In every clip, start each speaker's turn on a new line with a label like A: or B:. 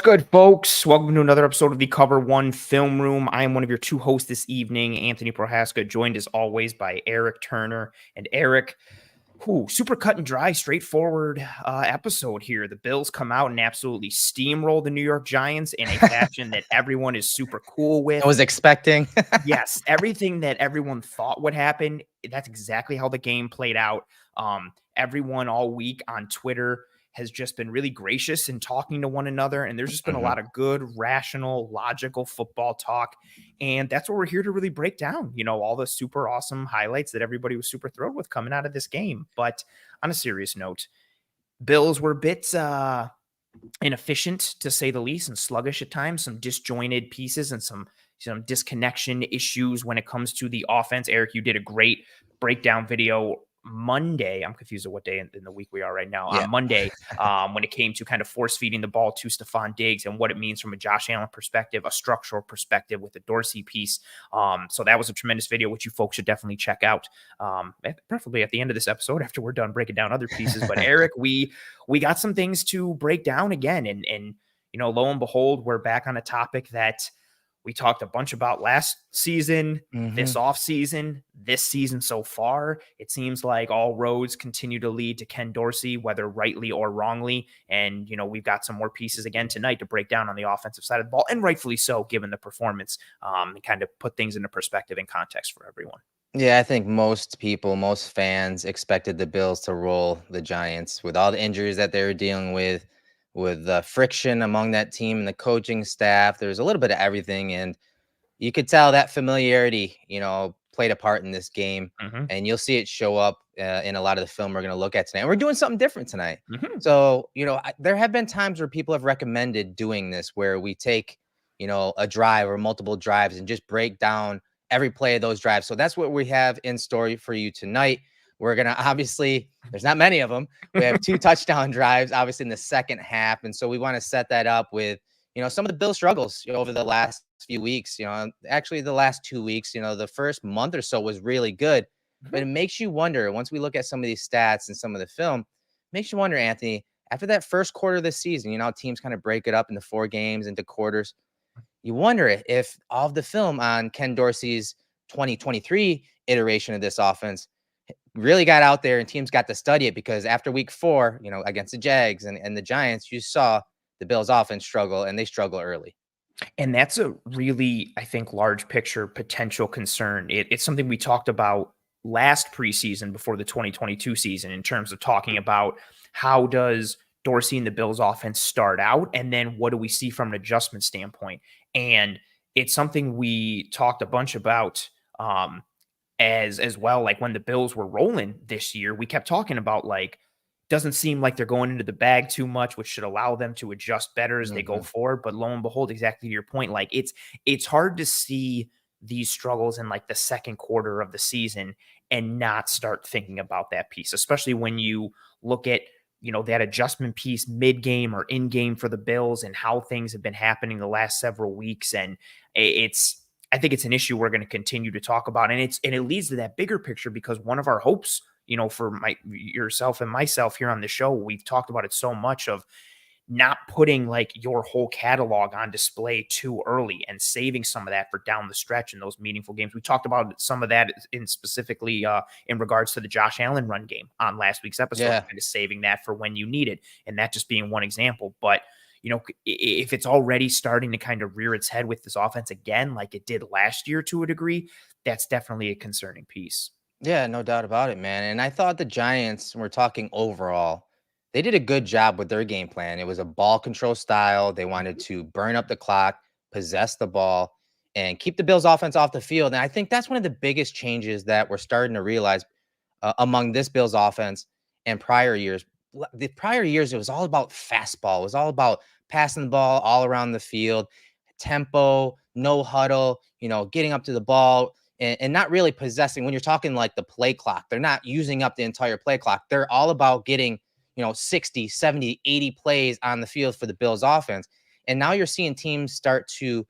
A: Good, folks? Welcome to another episode of the Cover One Film Room. I am one of your two hosts this evening, Anthony Prohaska, joined as always by Eric Turner. And Eric, super cut and dry, straightforward episode here. The Bills come out and absolutely steamroll the New York Giants in a fashion that everyone is super cool with.
B: I was expecting.
A: Yes, everything that everyone thought would happen, that's exactly how the game played out. Everyone all week on Twitter has just been really gracious in talking to one another. And there's just been a lot of good, rational, logical football talk. And that's what we're here to really break down, all the super awesome highlights that everybody was super thrilled with coming out of this game. But on a serious note, Bills were a bit inefficient, to say the least, and sluggish at times, some disjointed pieces and some disconnection issues when it comes to the offense. Eric, you did a great breakdown video Monday. I'm confused at what day in the week we are right now.
B: Yeah.
A: On Monday, when it came to kind of force feeding the ball to Stephon Diggs and what it means from a Josh Allen perspective, a structural perspective with the Dorsey piece. So that was a tremendous video, which you folks should definitely check out, preferably at the end of this episode after we're done breaking down other pieces. But Eric, we got some things to break down again. And lo and behold, we're back on a topic that we talked a bunch about last season, this offseason, this season so far. It seems like all roads continue to lead to Ken Dorsey, whether rightly or wrongly. And, we've got some more pieces again tonight to break down on the offensive side of the ball, and rightfully so, given the performance, and kind of put things into perspective and context for everyone.
B: Yeah, I think most people, most fans expected the Bills to roll the Giants with all the injuries that they were dealing with the friction among that team and the coaching staff. There's a little bit of everything. And you could tell that familiarity, played a part in this game. And you'll see it show up in a lot of the film we're going to look at tonight. And we're doing something different tonight. So, there have been times where people have recommended doing this, where we take, a drive or multiple drives and just break down every play of those drives. So that's what we have in store for you tonight. We're going to obviously, there's not many of them. We have 2 touchdown drives, obviously, in the second half. And so we want to set that up with, some of the Bills struggles over the last few weeks, actually the last 2 weeks, the first month or so was really good. But it makes you wonder, once we look at some of these stats and some of the film, it makes you wonder, Anthony, after that first quarter of the season, teams kind of break it up into 4 games, into quarters. You wonder if all of the film on Ken Dorsey's 2023 iteration of this offense really got out there and teams got to study it, because after week 4, against the Jags and the Giants, you saw the Bills offense struggle, and they struggle early.
A: And that's a really, I think, large picture potential concern. It's something we talked about last preseason before the 2022 season, in terms of talking about how does Dorsey and the Bills offense start out, and then what do we see from an adjustment standpoint. And it's something we talked a bunch about as well. Like when the Bills were rolling this year, we kept talking about, doesn't seem like they're going into the bag too much, which should allow them to adjust better as they go forward. But lo and behold, exactly to your point, it's hard to see these struggles in the second quarter of the season and not start thinking about that piece, especially when you look at, that adjustment piece mid-game or in-game for the Bills and how things have been happening the last several weeks. And I think it's an issue we're going to continue to talk about. And it leads to that bigger picture, because one of our hopes, for yourself and myself here on the show, we've talked about it so much, of not putting your whole catalog on display too early and saving some of that for down the stretch in those meaningful games. We talked about some of that in specifically in regards to the Josh Allen run game on last week's episode, kind of saving that for when you need it. And that just being one example. But if it's already starting to kind of rear its head with this offense again, like it did last year to a degree, that's definitely a concerning piece.
B: Yeah, no doubt about it, man. And I thought the Giants, we're talking overall, they did a good job with their game plan. It was a ball control style. They wanted to burn up the clock, possess the ball, and keep the Bills offense off the field. And I think that's one of the biggest changes that we're starting to realize among this Bills offense and prior years. The prior years, it was all about fastball. It was all about passing the ball all around the field, tempo, no huddle, getting up to the ball, and not really possessing. When you're talking the play clock, they're not using up the entire play clock. They're all about getting, 60, 70, 80 plays on the field for the Bills offense. And now you're seeing teams start to,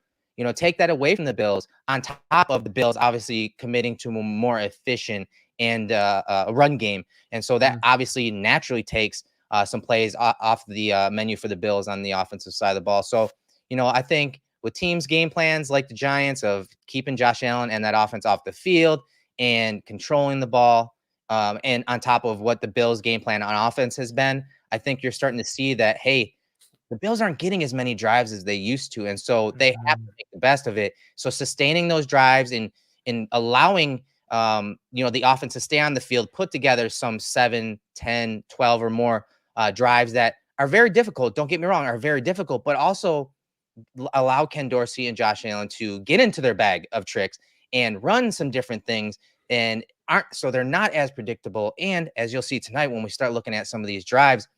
B: take that away from the Bills, on top of the Bills obviously committing to a more efficient and a run game. And so that obviously naturally takes some plays off the menu for the Bills on the offensive side of the ball. So, I think with teams' game plans like the Giants of keeping Josh Allen and that offense off the field and controlling the ball, and on top of what the Bills' game plan on offense has been, I think you're starting to see that, hey, the Bills aren't getting as many drives as they used to, and so they have to make the best of it. So sustaining those drives and allowing the offense to stay on the field, put together some 7, 10, 12 or more drives that are very difficult. Don't get me wrong, are very difficult, but also allow Ken Dorsey and Josh Allen to get into their bag of tricks and run some different things and they're not as predictable. And as you'll see tonight, when we start looking at some of these drives,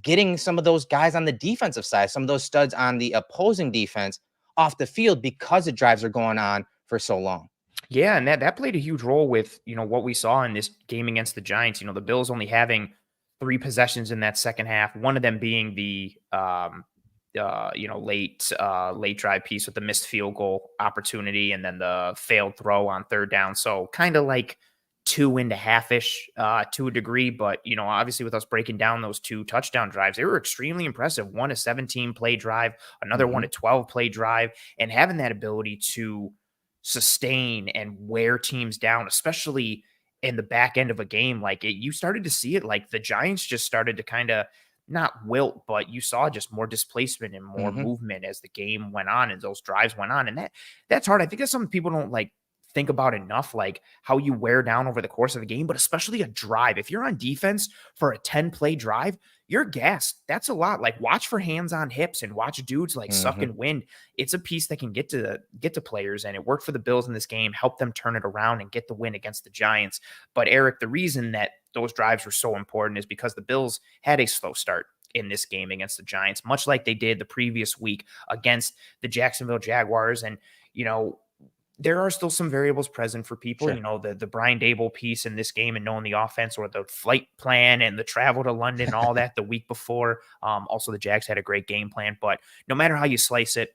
B: getting some of those guys on the defensive side, some of those studs on the opposing defense off the field because the drives are going on for so long.
A: Yeah, and that played a huge role with, what we saw in this game against the Giants. The Bills only having 3 possessions in that second half, one of them being the late drive piece with the missed field goal opportunity and then the failed throw on third down. So kind of like 2 and a half-ish to a degree, but obviously with us breaking down those 2 touchdown drives, they were extremely impressive. One a 17 play drive, another one a 12 play drive, and having that ability to sustain and wear teams down, especially in the back end of a game. Like you started to see it, like the Giants just started to kind of not wilt, but you saw just more displacement and more movement as the game went on and those drives went on. And that's hard. I think that's something people don't think about enough, like how you wear down over the course of a game, but especially a drive. If you're on defense for a 10-play drive, you're gassed. That's a lot. Like watch for hands on hips and watch dudes suck and wind. It's a piece that can get to players, and it worked for the Bills in this game, help them turn it around and get the win against the Giants. But Eric, the reason that those drives were so important is because the Bills had a slow start in this game against the Giants, much like they did the previous week against the Jacksonville Jaguars. And, there are still some variables present for people,
B: Sure.
A: The Brian Dable piece in this game and knowing the offense or the flight plan and the travel to London and all that the week before. Also, the Jags had a great game plan, but no matter how you slice it,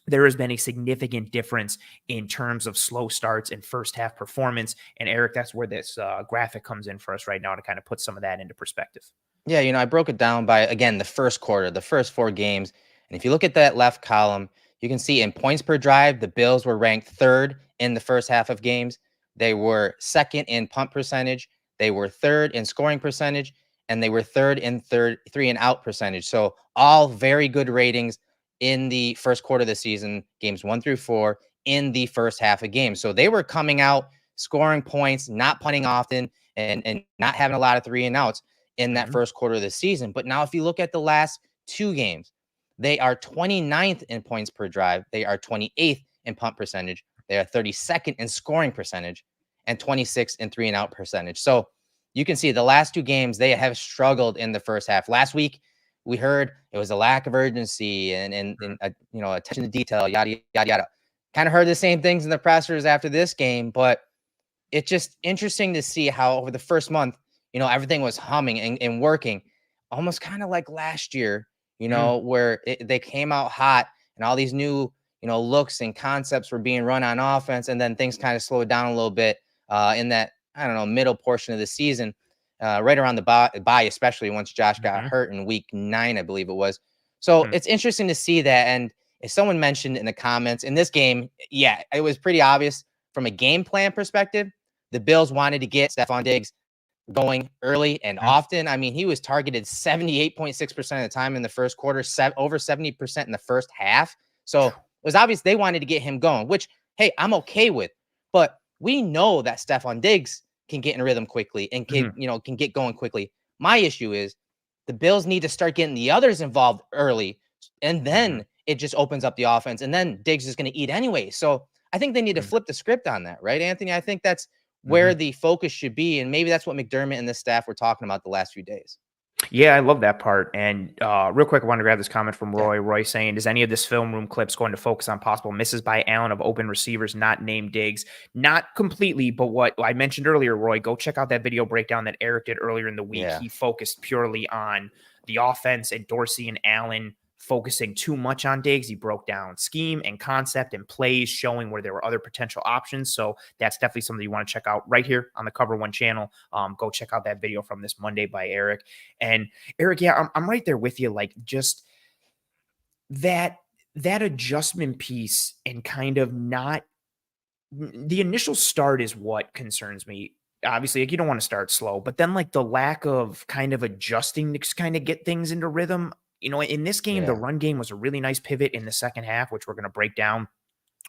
A: there has been a significant difference in terms of slow starts and first half performance. And Eric, that's where this graphic comes in for us right now to kind of put some of that into perspective.
B: Yeah, I broke it down by, again, the first quarter, the first 4 games. And if you look at that left column, you can see in points per drive, the Bills were ranked 3rd in the first half of games. They were 2nd in punt percentage. They were 3rd in scoring percentage. And they were 3rd in 3 and out percentage. So all very good ratings in the first quarter of the season, games 1 through 4, in the first half of games. So they were coming out, scoring points, not punting often, and not having a lot of 3 and outs in that first quarter of the season. But now if you look at the last 2 games, they are 29th in points per drive. They are 28th in punt percentage. They are 32nd in scoring percentage and 26th in 3 and out percentage. So you can see the last 2 games, they have struggled in the first half. Last week, we heard it was a lack of urgency and attention to detail, yada, yada, yada. Kind of heard the same things in the pressers after this game, but it's just interesting to see how over the first month, everything was humming and working, almost kind of like last year, where they came out hot and all these new, looks and concepts were being run on offense. And then things kind of slowed down a little bit in that, I don't know, middle portion of the season, right around the bye, especially once Josh got hurt in week 9, I believe it was. So it's interesting to see that. And as someone mentioned in the comments in this game, yeah, it was pretty obvious from a game plan perspective. The Bills wanted to get Stephon Diggs going early and often. I mean, he was targeted 78.6% of the time in the first quarter, over 70% in the first half. So it was obvious they wanted to get him going, which, hey, I'm okay with. But we know that Stephon Diggs can get in rhythm quickly and can get going quickly. My issue is the Bills need to start getting the others involved early, and then it just opens up the offense, and then Diggs is going to eat anyway. So I think they need to flip the script on that, right, Anthony? I think that's where the focus should be. And maybe that's what McDermott and the staff were talking about the last few days.
A: Yeah, I love that part. And real quick, I want to grab this comment from Roy. Roy saying, "Is any of this film room clips going to focus on possible misses by Allen of open receivers not named Diggs?" Not completely, but what I mentioned earlier, Roy, go check out that video breakdown that Eric did earlier in the week.
B: Yeah.
A: He focused purely on the offense and Dorsey and Allen focusing too much on Diggs. He broke down scheme and concept and plays, showing where there were other potential options. So that's definitely something you want to check out right here on the Cover One channel. Go check out that video from this Monday by Eric. And Eric, yeah, I'm right there with you. Like, just that adjustment piece, and kind of not the initial start is what concerns me. Obviously, like, you don't want to start slow, but then like the lack of kind of adjusting to kind of get things into rhythm. In this game, the
B: Yeah.
A: run game was a really nice pivot in the second half, which we're going to break down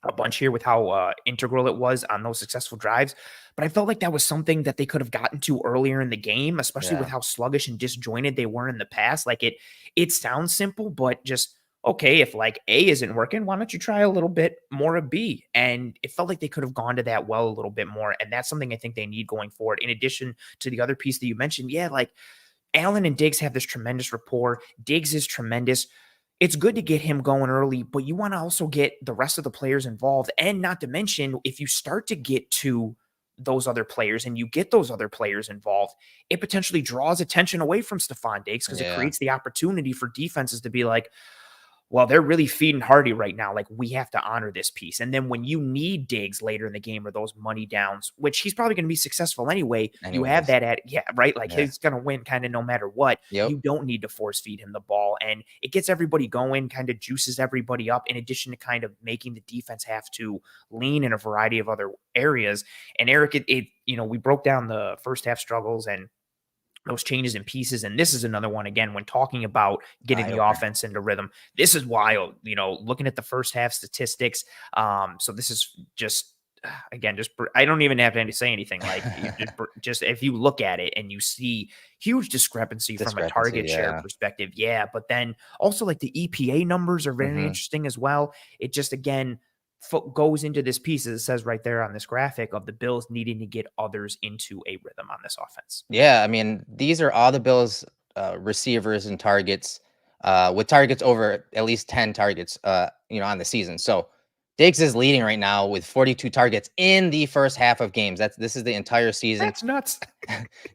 A: a bunch here with how integral it was on those successful drives. But I felt like that was something that they could have gotten to earlier in the game, especially with
B: Yeah.
A: how sluggish and disjointed they were in the past. Like, it sounds simple, but just okay, if like A isn't working, why don't you try a little bit more of B? And it felt like they could have gone to that well a little bit more. And that's something I think they need going forward. In addition to the other piece that you mentioned, yeah, like Allen and Diggs have this tremendous rapport. Diggs is tremendous. It's good to get him going early, but you want to also get the rest of the players involved. And not to mention, if you start to get to those other players and you get those other players involved, it potentially draws attention away from Stephon Diggs, because it
B: Yeah.
A: creates the opportunity for defenses to be like, well, they're really feeding Harty right now. Like, we have to honor this piece. And then when you need Diggs later in the game, or those money downs, which he's probably going to be successful anyway, you have
B: Anyways.
A: that yeah, right? Like,
B: Yeah.
A: he's going to win kind of no matter what.
B: Yep.
A: You don't need to force feed him the ball. And it gets everybody going, kind of juices everybody up, in addition to kind of making the defense have to lean in a variety of other areas. And Eric, we broke down the first half struggles and those changes in pieces. And this is another one, again, when talking about getting
B: Eye
A: the
B: opener.
A: offense into rhythm. This is wild, looking at the first half statistics. So this is just, again, I don't even have to say anything. Like, you just if you look at it and you see huge discrepancy from a
B: Discrepancy.
A: target share
B: Yeah.
A: perspective. Yeah. But then also, like, the EPA numbers are very
B: Hmm.
A: interesting as well. It just, again, goes into this piece, as it says right there on this graphic, of the Bills needing to get others into a rhythm on this offense.
B: Yeah. I mean, these are all the Bills receivers and targets, with targets over at least 10 targets, on the season. So Diggs is leading right now with 42 targets in the first half of games. This is the entire season.
A: That's nuts.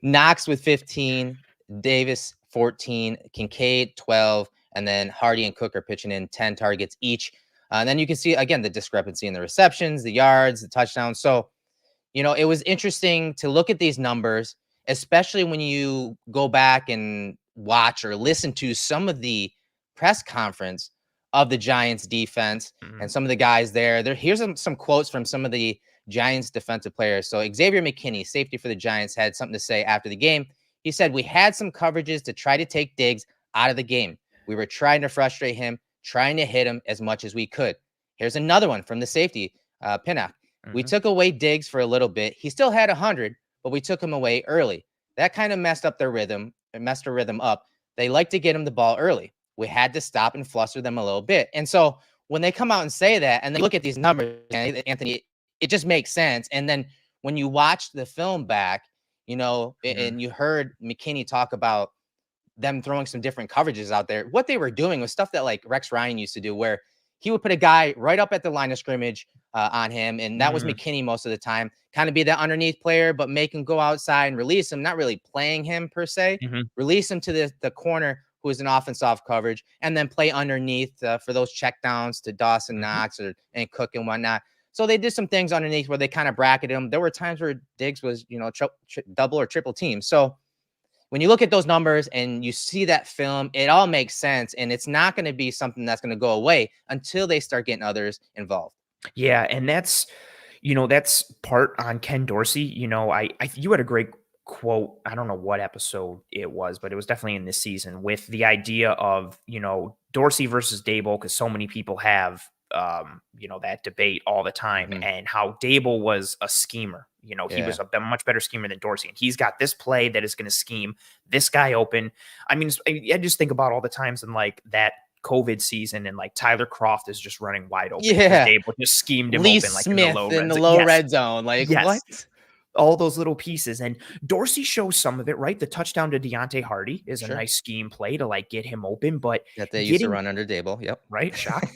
B: Knox with 15, Davis 14, Kincaid 12, and then Harty and Cook are pitching in 10 targets each. And then you can see again the discrepancy in the receptions, the yards, the touchdowns. So, it was interesting to look at these numbers, especially when you go back and watch or listen to some of the press conference of the Giants defense
A: Mhm.
B: and some of the guys there. Here's some quotes from some of the Giants defensive players. So Xavier McKinney, safety for the Giants, had something to say after the game. He said, "We had some coverages to try to take Diggs out of the game. We were trying to frustrate him, trying to hit him as much as we could." Here's another one from the safety, Pinnock. "We
A: Mhm.
B: took away Diggs for a little bit. He still had 100, but we took him away early. That kind of messed up their rhythm. It messed their rhythm up. They like to get him the ball early. We had to stop and fluster them a little bit." And so when they come out and say that, and they look at these numbers, Anthony, it just makes sense. And then when you watch the film back,
A: Mhm.
B: and you heard McKinney talk about them throwing some different coverages out there. What they were doing was stuff that like Rex Ryan used to do, where he would put a guy right up at the line of scrimmage on him, and that was
A: Mm.
B: McKinney most of the time. Kind of be that underneath player, but make him go outside and release him. Not really playing him per se.
A: Mhm.
B: Release him to the corner, who is an offense off coverage, and then play underneath for those checkdowns to Dawson
A: Mhm.
B: Knox and Cook and whatnot. So they did some things underneath where they kind of bracketed him. There were times where Diggs was, double or triple team. So when you look at those numbers and you see that film, it all makes sense. And it's not going to be something that's going to go away until they start getting others involved.
A: Yeah, and that's part on Ken Dorsey. You had a great quote. I don't know what episode it was, but it was definitely in this season, with the idea of, Dorsey versus Dable, because so many people have that debate all the time,
B: Hmm.
A: and how Dable was a schemer. He
B: Yeah.
A: was a much better schemer than Dorsey, and he's got this play that is going to scheme this guy open. I mean, I just think about all the times in like that COVID season, and like Tyler Croft is just running wide open because
B: Yeah.
A: Dable just schemed him
B: Lee
A: open like in the
B: Smith
A: low
B: in
A: red
B: the
A: zone.
B: low
A: Yes,
B: red zone. Like, what?
A: yes, all those little pieces. And Dorsey shows some of it, right? The touchdown to Deonte Harty is a
B: Sure.
A: nice scheme play to like get him open, but
B: That they used to
A: getting
B: run under Dable. Yep.
A: right, shock,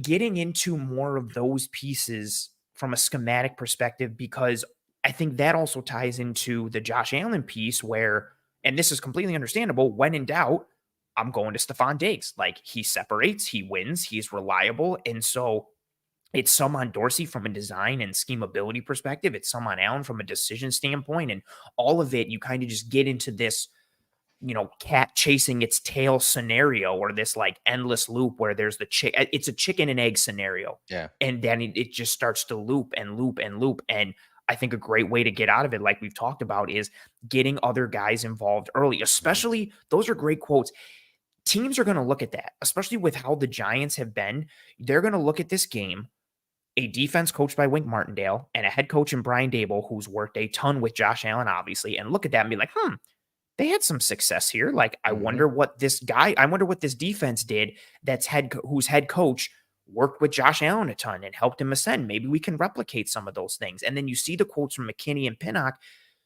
A: getting into more of those pieces from a schematic perspective, because I think that also ties into the Josh Allen piece where, and this is completely understandable, when in doubt, I'm going to Stephon Diggs. Like, he separates, he wins, he's reliable. And so it's some on Dorsey from a design and schemability perspective. It's some on Allen from a decision standpoint. And all of it, you kind of just get into this, cat chasing its tail scenario, or this like endless loop where there's it's a chicken and egg scenario.
B: Yeah.
A: And then it just starts to loop and loop and loop. And I think a great way to get out of it, like we've talked about, is getting other guys involved early, especially those are great quotes. Teams are going to look at that, especially with how the Giants have been. They're going to look at this game, a defense coached by Wink Martindale and a head coach in Brian Dable, who's worked a ton with Josh Allen, obviously, and look at that and be like, they had some success here. Like, I wonder what this defense did whose head coach worked with Josh Allen a ton and helped him ascend. Maybe we can replicate some of those things. And then you see the quotes from McKinney and Pinnock.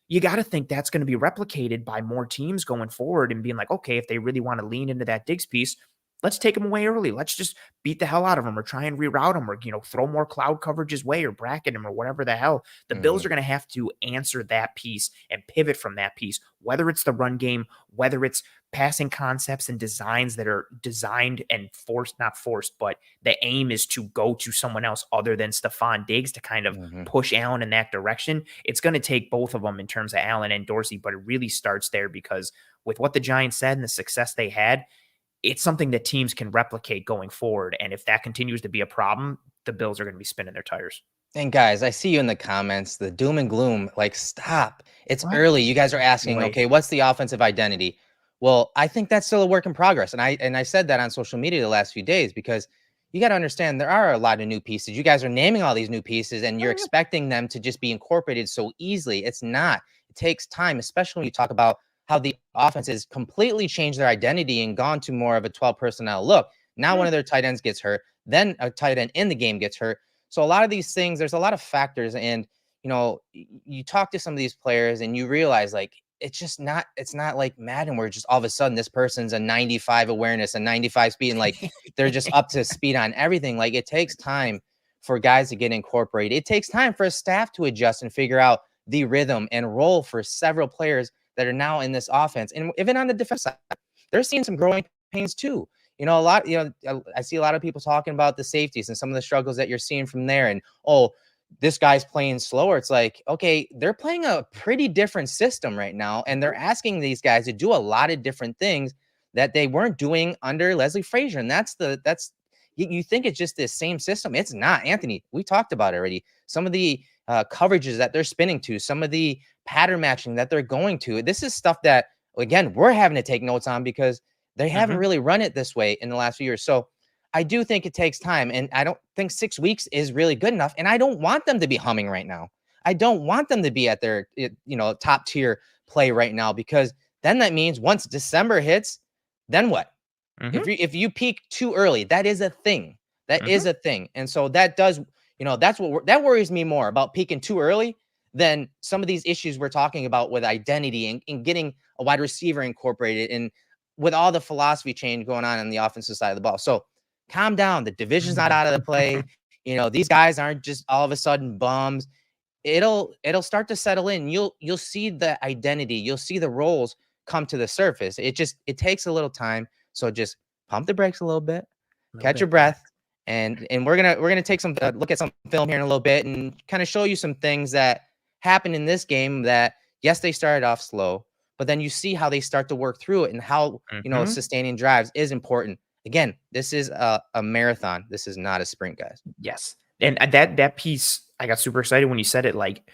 A: You got to think that's going to be replicated by more teams going forward and being like, okay, if they really want to lean into that Diggs piece, let's take them away early. Let's just beat the hell out of them, or try and reroute them, or, throw more cloud coverage his way, or bracket him, or whatever the hell. The Bills are going to have to answer that piece and pivot from that piece, whether it's the run game, whether it's passing concepts and designs that are designed and not forced, but the aim is to go to someone else other than Stephon Diggs to kind of push Allen in that direction. It's going to take both of them in terms of Allen and Dorsey, but it really starts there, because with what the Giants said and the success they had, it's something that teams can replicate going forward. And if that continues to be a problem, the Bills are going to be spinning their tires.
B: And guys, I see you in the comments, the doom and gloom. Like, stop. It's early. You guys are asking, okay, what's the offensive identity? Well, I think that's still a work in progress. And I said that on social media the last few days, because you got to understand there are a lot of new pieces. You guys are naming all these new pieces and you're expecting them to just be incorporated so easily. It's not. It takes time, especially when you talk about how the offenses completely changed their identity and gone to more of a 12 personnel look. Now one of their tight ends gets hurt, then a tight end in the game gets hurt. So a lot of these things, there's a lot of factors. And, you talk to some of these players and you realize, like, it's not like Madden where just all of a sudden this person's a 95 awareness, a 95 speed, and like they're just up to speed on everything. Like, it takes time for guys to get incorporated. It takes time for a staff to adjust and figure out the rhythm and role for several players that are now in this offense. And even on the defense side, they're seeing some growing pains too. I see a lot of people talking about the safeties and some of the struggles that you're seeing from there. And, this guy's playing slower. It's like, okay, they're playing a pretty different system right now. And they're asking these guys to do a lot of different things that they weren't doing under Leslie Frazier. And you think it's just this same system. It's not, Anthony. We talked about it already. Some of the coverages that they're spinning to, some of the pattern matching that they're going to. This is stuff that, again, we're having to take notes on because they haven't really run it this way in the last few years. So I do think it takes time, and I don't think 6 weeks is really good enough. And I don't want them to be humming right now. I don't want them to be at their, top tier play right now, because then that means once December hits, then what? If you peak too early, that is a thing. That is a thing. And so that does, that worries me more about peaking too early than some of these issues we're talking about with identity and getting a wide receiver incorporated, and with all the philosophy change going on the offensive side of the ball. So calm down. The division's not out of the play. These guys aren't just all of a sudden bums. It'll start to settle in. You'll see the identity. You'll see the roles come to the surface. It takes a little time. So just pump the brakes a little bit, catch your breath, and we're gonna take some look at some film here in a little bit and kind of show you some things that happened in this game that, yes, they started off slow, but then you see how they start to work through it and how sustaining drives is important. Again, this is a marathon. This is not a sprint, guys.
A: Yes. And that piece, I got super excited when you said it. Like,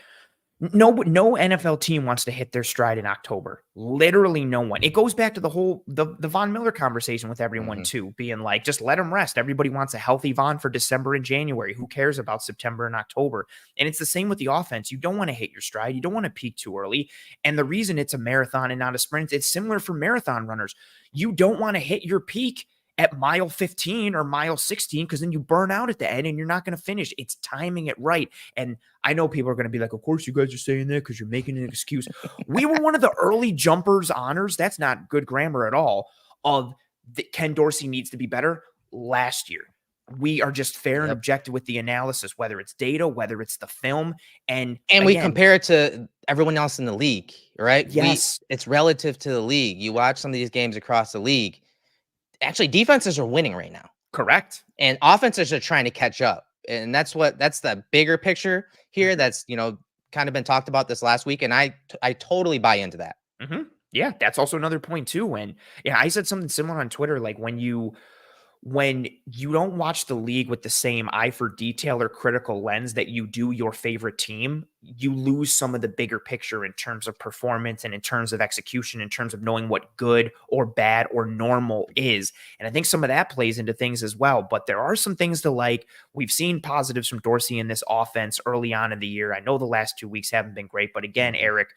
A: no NFL team wants to hit their stride in October. Literally no one. It goes back to the Von Miller conversation with everyone too, being like, just let them rest. Everybody wants a healthy Von for December and January. Who cares about September and October? And it's the same with the offense. You don't want to hit your stride. You don't want to peak too early. And the reason it's a marathon and not a sprint, it's similar for marathon runners. You don't want to hit your peak at mile 15 or mile 16, because then you burn out at the end and you're not going to finish. It's timing it right. And I know people are going to be like, of course you guys are saying that because you're making an excuse. We were one of the early jumpers honors. That's not good grammar at all. Of Ken Dorsey needs to be better last year. We are just fair and objective with the analysis, whether it's data, whether it's the film. And again,
B: we compare it to everyone else in the league, right?
A: Yes.
B: It's relative to the league. You watch some of these games across the league. actually defenses are winning right now.
A: Correct.
B: And offenses are trying to catch up. And that's the bigger picture here. That's, kind of been talked about this last week. And I totally buy into that.
A: Yeah, that's also another point too. And yeah, I said something similar on Twitter. Like when you don't watch the league with the same eye for detail or critical lens that you do your favorite team, you lose some of the bigger picture in terms of performance and in terms of execution, in terms of knowing what good or bad or normal is. And I think some of that plays into things as well. But there are some things to like. We've seen positives from Dorsey in this offense early on in the year. I know the last 2 weeks haven't been great, but again, Eric,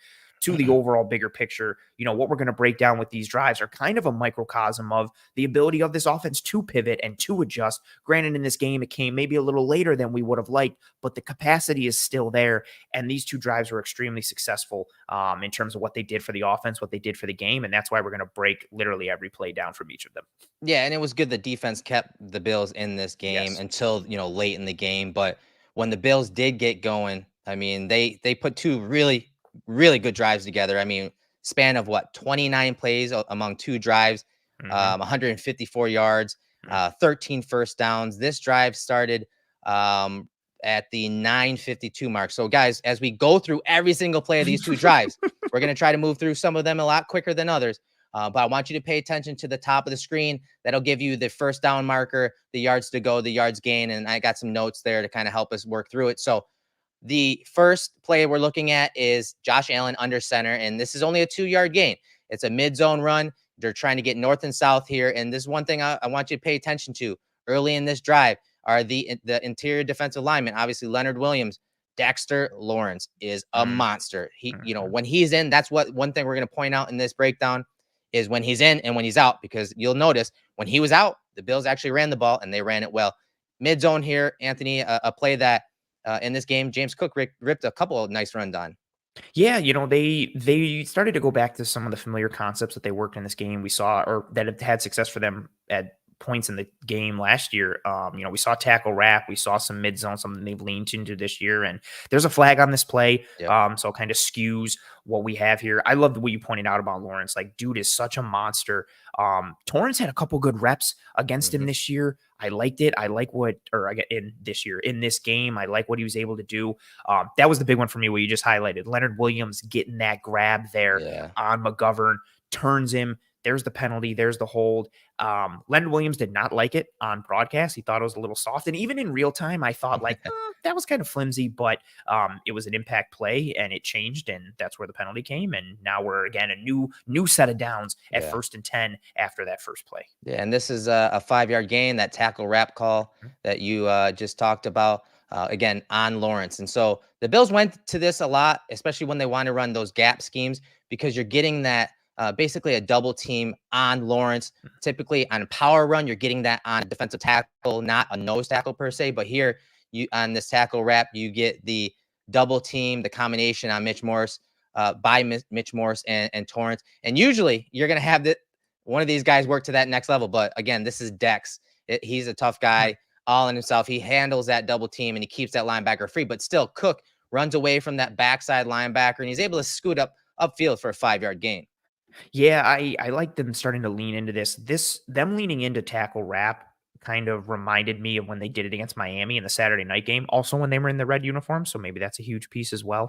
A: to the overall bigger picture, what we're going to break down with these drives are kind of a microcosm of the ability of this offense to pivot and to adjust. Granted, in this game, it came maybe a little later than we would have liked, but the capacity is still there. And these 2 drives were extremely successful in terms of what they did for the offense, what they did for the game. And that's why we're going to break literally every play down from each of them.
B: Yeah, and it was good the defense kept the Bills in this game until, late in the game. But when the Bills did get going, I mean, they put 2 really, really good drives together. I mean, span of 29 plays among 2 drives, 154 yards, 13 first downs. This drive started at the 9:52 mark. So guys, as we go through every single play of these 2 drives, we're going to try to move through some of them a lot quicker than others. But I want you to pay attention to the top of the screen. That'll give you the first down marker, the yards to go, the yards gain. And I got some notes there to kind of help us work through it. So the first play we're looking at is Josh Allen under center, and this is only a 2-yard gain. It's a mid-zone run. They're trying to get north and south here, and this is one thing I want you to pay attention to early in this drive are the interior defensive linemen. Obviously, Leonard Williams, Dexter Lawrence is a monster. When he's in, that's one thing we're going to point out in this breakdown is when he's in and when he's out, because you'll notice when he was out, the Bills actually ran the ball and they ran it well. Mid-zone here, Anthony, a play that in this game, James Cook ripped a couple of nice runs on.
A: Yeah, they started to go back to some of the familiar concepts that they worked in this game. We saw, or that have had success for them at points in the game last year. We saw tackle wrap, we saw some mid zone, something they've leaned into this year. And there's a flag on this play, so it kind of skews what we have here. I love the way you pointed out about Lawrence. Like, dude is such a monster. Torrance had a couple good reps against him this year. I liked it. I like in this game, I like what he was able to do. That was the big one for me, what you just highlighted. Leonard Williams getting that grab there on McGovern, turns him. There's the penalty. There's the hold. Leonard Williams did not like it on broadcast. He thought it was a little soft. And even in real time, I thought that was kind of flimsy, but it was an impact play and it changed. And that's where the penalty came. And now we're again a new set of downs at 1st and 10 after that first play.
B: Yeah. And this is a 5-yard gain, that tackle wrap call that you just talked about. Again, on Lawrence. And so the Bills went to this a lot, especially when they want to run those gap schemes, because you're getting that basically a double team on Lawrence. Typically on a power run, you're getting that on a defensive tackle, not a nose tackle per se. But here, you on this tackle wrap, you get the double team, the combination on Mitch Morse by Mitch Morse and Torrance. And usually you're going to have one of these guys work to that next level. But again, this is Dex. He's a tough guy all in himself. He handles that double team and he keeps that linebacker free. But still, Cook runs away from that backside linebacker and he's able to scoot upfield for a 5-yard gain.
A: Yeah, I like them starting to lean into this. Them leaning into tackle wrap kind of reminded me of when they did it against Miami in the Saturday night game, also when they were in the red uniform. So maybe that's a huge piece as well.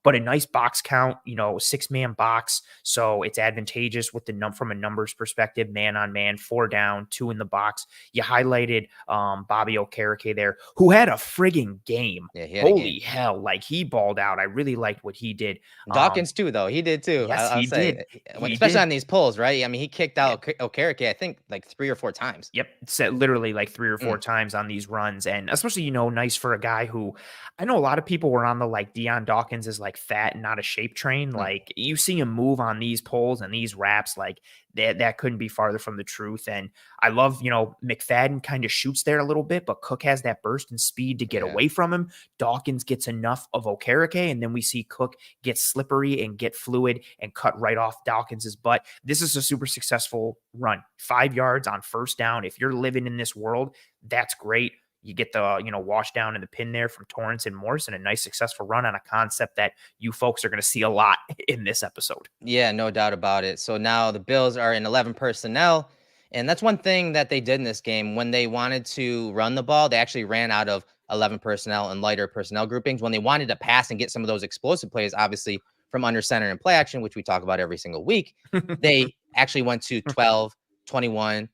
A: But a nice box count, 6-man box. So it's advantageous with from a numbers perspective, man on man, 4 down, 2 in the box. You highlighted Bobby Okereke there, who had a frigging game.
B: Yeah,
A: holy hell, like he balled out. I really liked what he did.
B: Dawkins too, though. He did too.
A: Yes, he did.
B: Especially on these pulls, right? I mean, he kicked out Okereke, I think, like 3 or 4 times.
A: Yep. Literally like 3 or 4 times on these runs. And especially, nice for a guy who, I know a lot of people were on the like Deion Dawkins is like fat and not a shape train. Like you see him move on these pulls and these wraps, like that couldn't be farther from the truth. And I love, McFadden kind of shoots there a little bit, but Cook has that burst and speed to get away from him. Dawkins gets enough of Okereke, and then we see Cook get slippery and get fluid and cut right off Dawkins's butt. This is a super successful run. 5 yards on first down. If you're living in this world, that's great. You get the, wash down in the pin there from Torrance and Morse, and a nice successful run on a concept that you folks are going to see a lot in this episode.
B: Yeah, no doubt about it. So now the Bills are in 11 personnel, And that's one thing that they did in this game. When they wanted to run the ball, they actually ran out of 11 personnel and lighter personnel groupings. When they wanted to pass and get some of those explosive plays, obviously from under center and play action, which we talk about every single week, they actually went to 12, 21,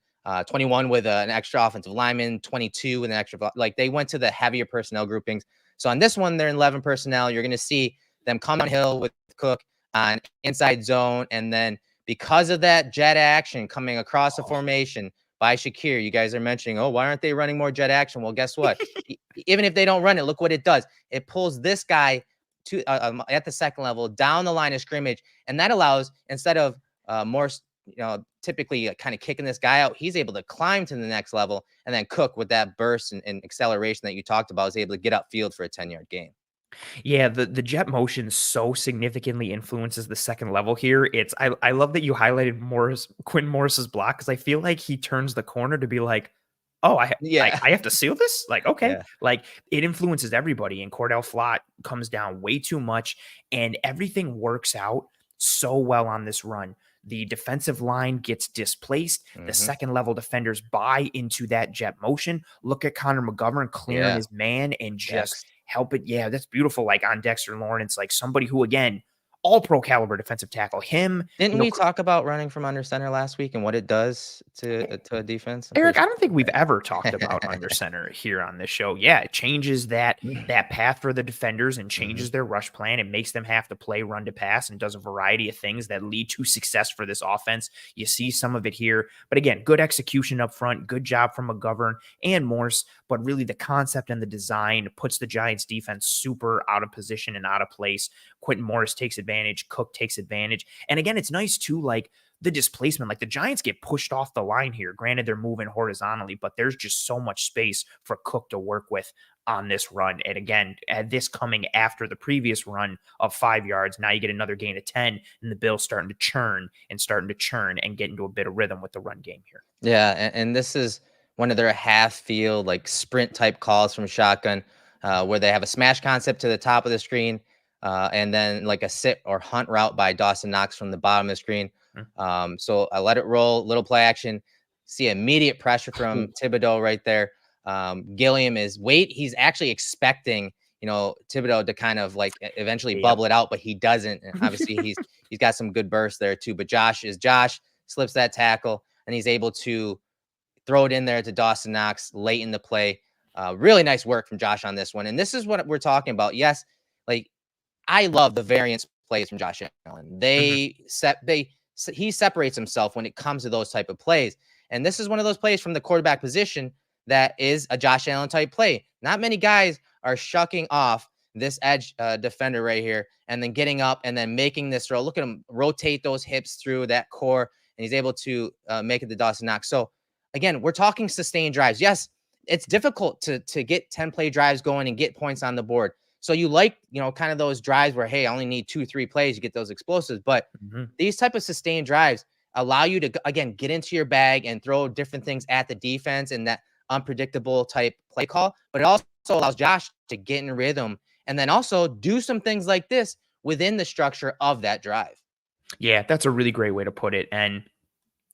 B: 21 with an extra offensive lineman, 22 with an extra, like they went to the heavier personnel groupings. So on this one, they're in 11 personnel. You're going to see them come downhill with Cook on inside zone. And then because of that jet action coming across the formation by Shakir, you guys are mentioning, oh, why aren't they running more jet action? Well, guess what? Even if they don't run it, look what it does. It pulls this guy to at the second level down the line of scrimmage. And that allows, instead of more, typically kind of kicking this guy out, he's able to climb to the next level. And then Cook, with that burst and acceleration that you talked about, is able to get upfield for a 10-yard gain.
A: Yeah, the jet motion so significantly influences the second level here. I love that you highlighted Quintin Morris's block, because I feel like he turns the corner to be like, oh,
B: Yeah.
A: I have to seal this? Like, okay.
B: Yeah.
A: Like, it influences everybody, and Cordell Flott comes down way too much, and everything works out so well on this run. The defensive line gets displaced. The second level defenders buy into that jet motion. Look at Connor McGovern clearing his man and just help it. Yeah, that's beautiful. Like on Dexter Lawrence, like somebody who, again, all pro caliber defensive tackle.
B: Didn't we talk about running from under center last week and what it does to a defense?
A: Eric, I don't think we've ever talked about under center here on this show. Yeah, it changes that path for the defenders and changes their rush plan. It makes them have to play run to pass and does a variety of things that lead to success for this offense. You see some of it here. But again, good execution up front, good job from McGovern and Morse. But really the concept and the design puts the Giants defense super out of position and out of place. Quintin Morris takes advantage. Cook takes advantage. And again, it's nice too, like the displacement, like the Giants get pushed off the line here. Granted, they're moving horizontally, but there's just so much space for Cook to work with on this run. And again, this coming after the previous run of 5 yards, now you get another gain of 10, and the Bills starting to churn and get into a bit of rhythm with the run game here.
B: Yeah, and this is one of their half field, like sprint type calls from shotgun, where they have a smash concept to the top of the screen, and then like a sit or hunt route by Dawson Knox from the bottom of the screen. So I let it roll, little play action, see immediate pressure from Thibodeau right there. Gilliam he's actually expecting, Thibodeau to kind of like eventually bubble it out, but he doesn't. And obviously he's got some good bursts there too, but Josh slips that tackle and he's able to throw it in there to Dawson Knox late in the play. Really nice work from Josh on this one. And this is what we're talking about. Yes. Like I love the variance plays from Josh Allen. He separates himself when it comes to those type of plays. And this is one of those plays from the quarterback position that is a Josh Allen type play. Not many guys are shucking off this edge defender right here and then getting up and then making this throw. Look at him rotate those hips through that core, and he's able to make it to Dawson Knox. So again, we're talking sustained drives. Yes, it's difficult to get 10-play drives going and get points on the board. So you like, kind of those drives where, hey, I only need 2-3 plays to get those explosives. But these type of sustained drives allow you to, again, get into your bag and throw different things at the defense and that unpredictable type play call. But it also allows Josh to get in rhythm and then also do some things like this within the structure of that drive.
A: Yeah, that's a really great way to put it. And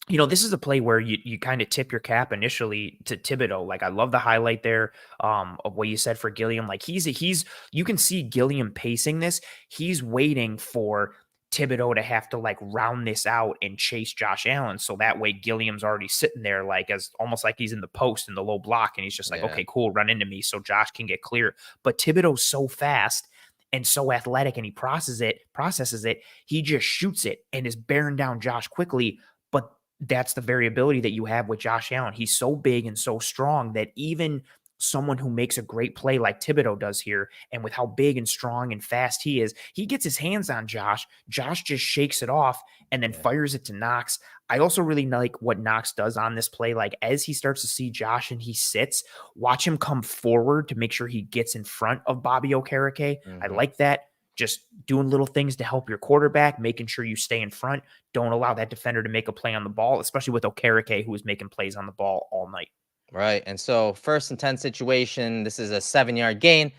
A: this is a play where you kind of tip your cap initially to Thibodeau. Like I love the highlight there of what you said for Gilliam. Like you can see Gilliam pacing this. He's waiting for Thibodeau to have to like round this out and chase Josh Allen. So that way Gilliam's already sitting there like as almost like he's in the post in the low block. And he's just like, okay, cool, run into me so Josh can get clear. But Thibodeau's so fast and so athletic and he processes it. He just shoots it and is bearing down Josh quickly. But that's the variability that you have with Josh Allen. He's so big and so strong that even someone who makes a great play like Thibodeau does here, and with how big and strong and fast he is, he gets his hands on Josh. Josh just shakes it off and then fires it to Knox. I also really like what Knox does on this play. Like as he starts to see Josh and he sits, watch him come forward to make sure he gets in front of Bobby Okereke. I like that. Just doing little things to help your quarterback, making sure you stay in front. Don't allow that defender to make a play on the ball, especially with Okereke, who is making plays on the ball all night.
B: Right. And so 1st and 10 situation, this is a 7-yard gain.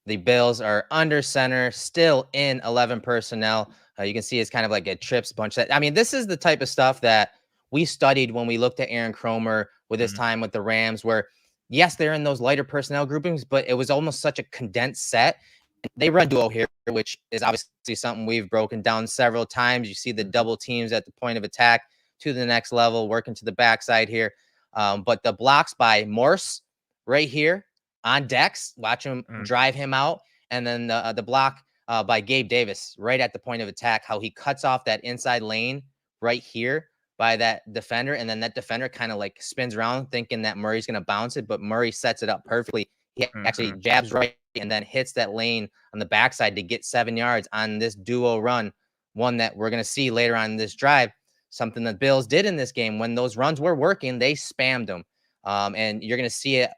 B: The Bills are under center, still in 11 personnel. You can see it's kind of like a trips bunch. This is the type of stuff that we studied when we looked at Aaron Cromer with his time with the Rams, where yes, they're in those lighter personnel groupings, but it was almost such a condensed set. They run duo here, which is obviously something we've broken down several times. You see the double teams at the point of attack to the next level, working to the backside here. But the blocks by Morse right here on Dex, watch him drive him out. And then the block by Gabe Davis right at the point of attack, how he cuts off that inside lane right here by that defender. And then that defender kind of like spins around thinking that Murray's going to bounce it, but Murray sets it up perfectly. He actually jabs right and then hits that lane on the backside to get 7 yards on this duo run, one that we're going to see later on in this drive. Something that Bills did in this game when those runs were working, they spammed them. And you're going to see it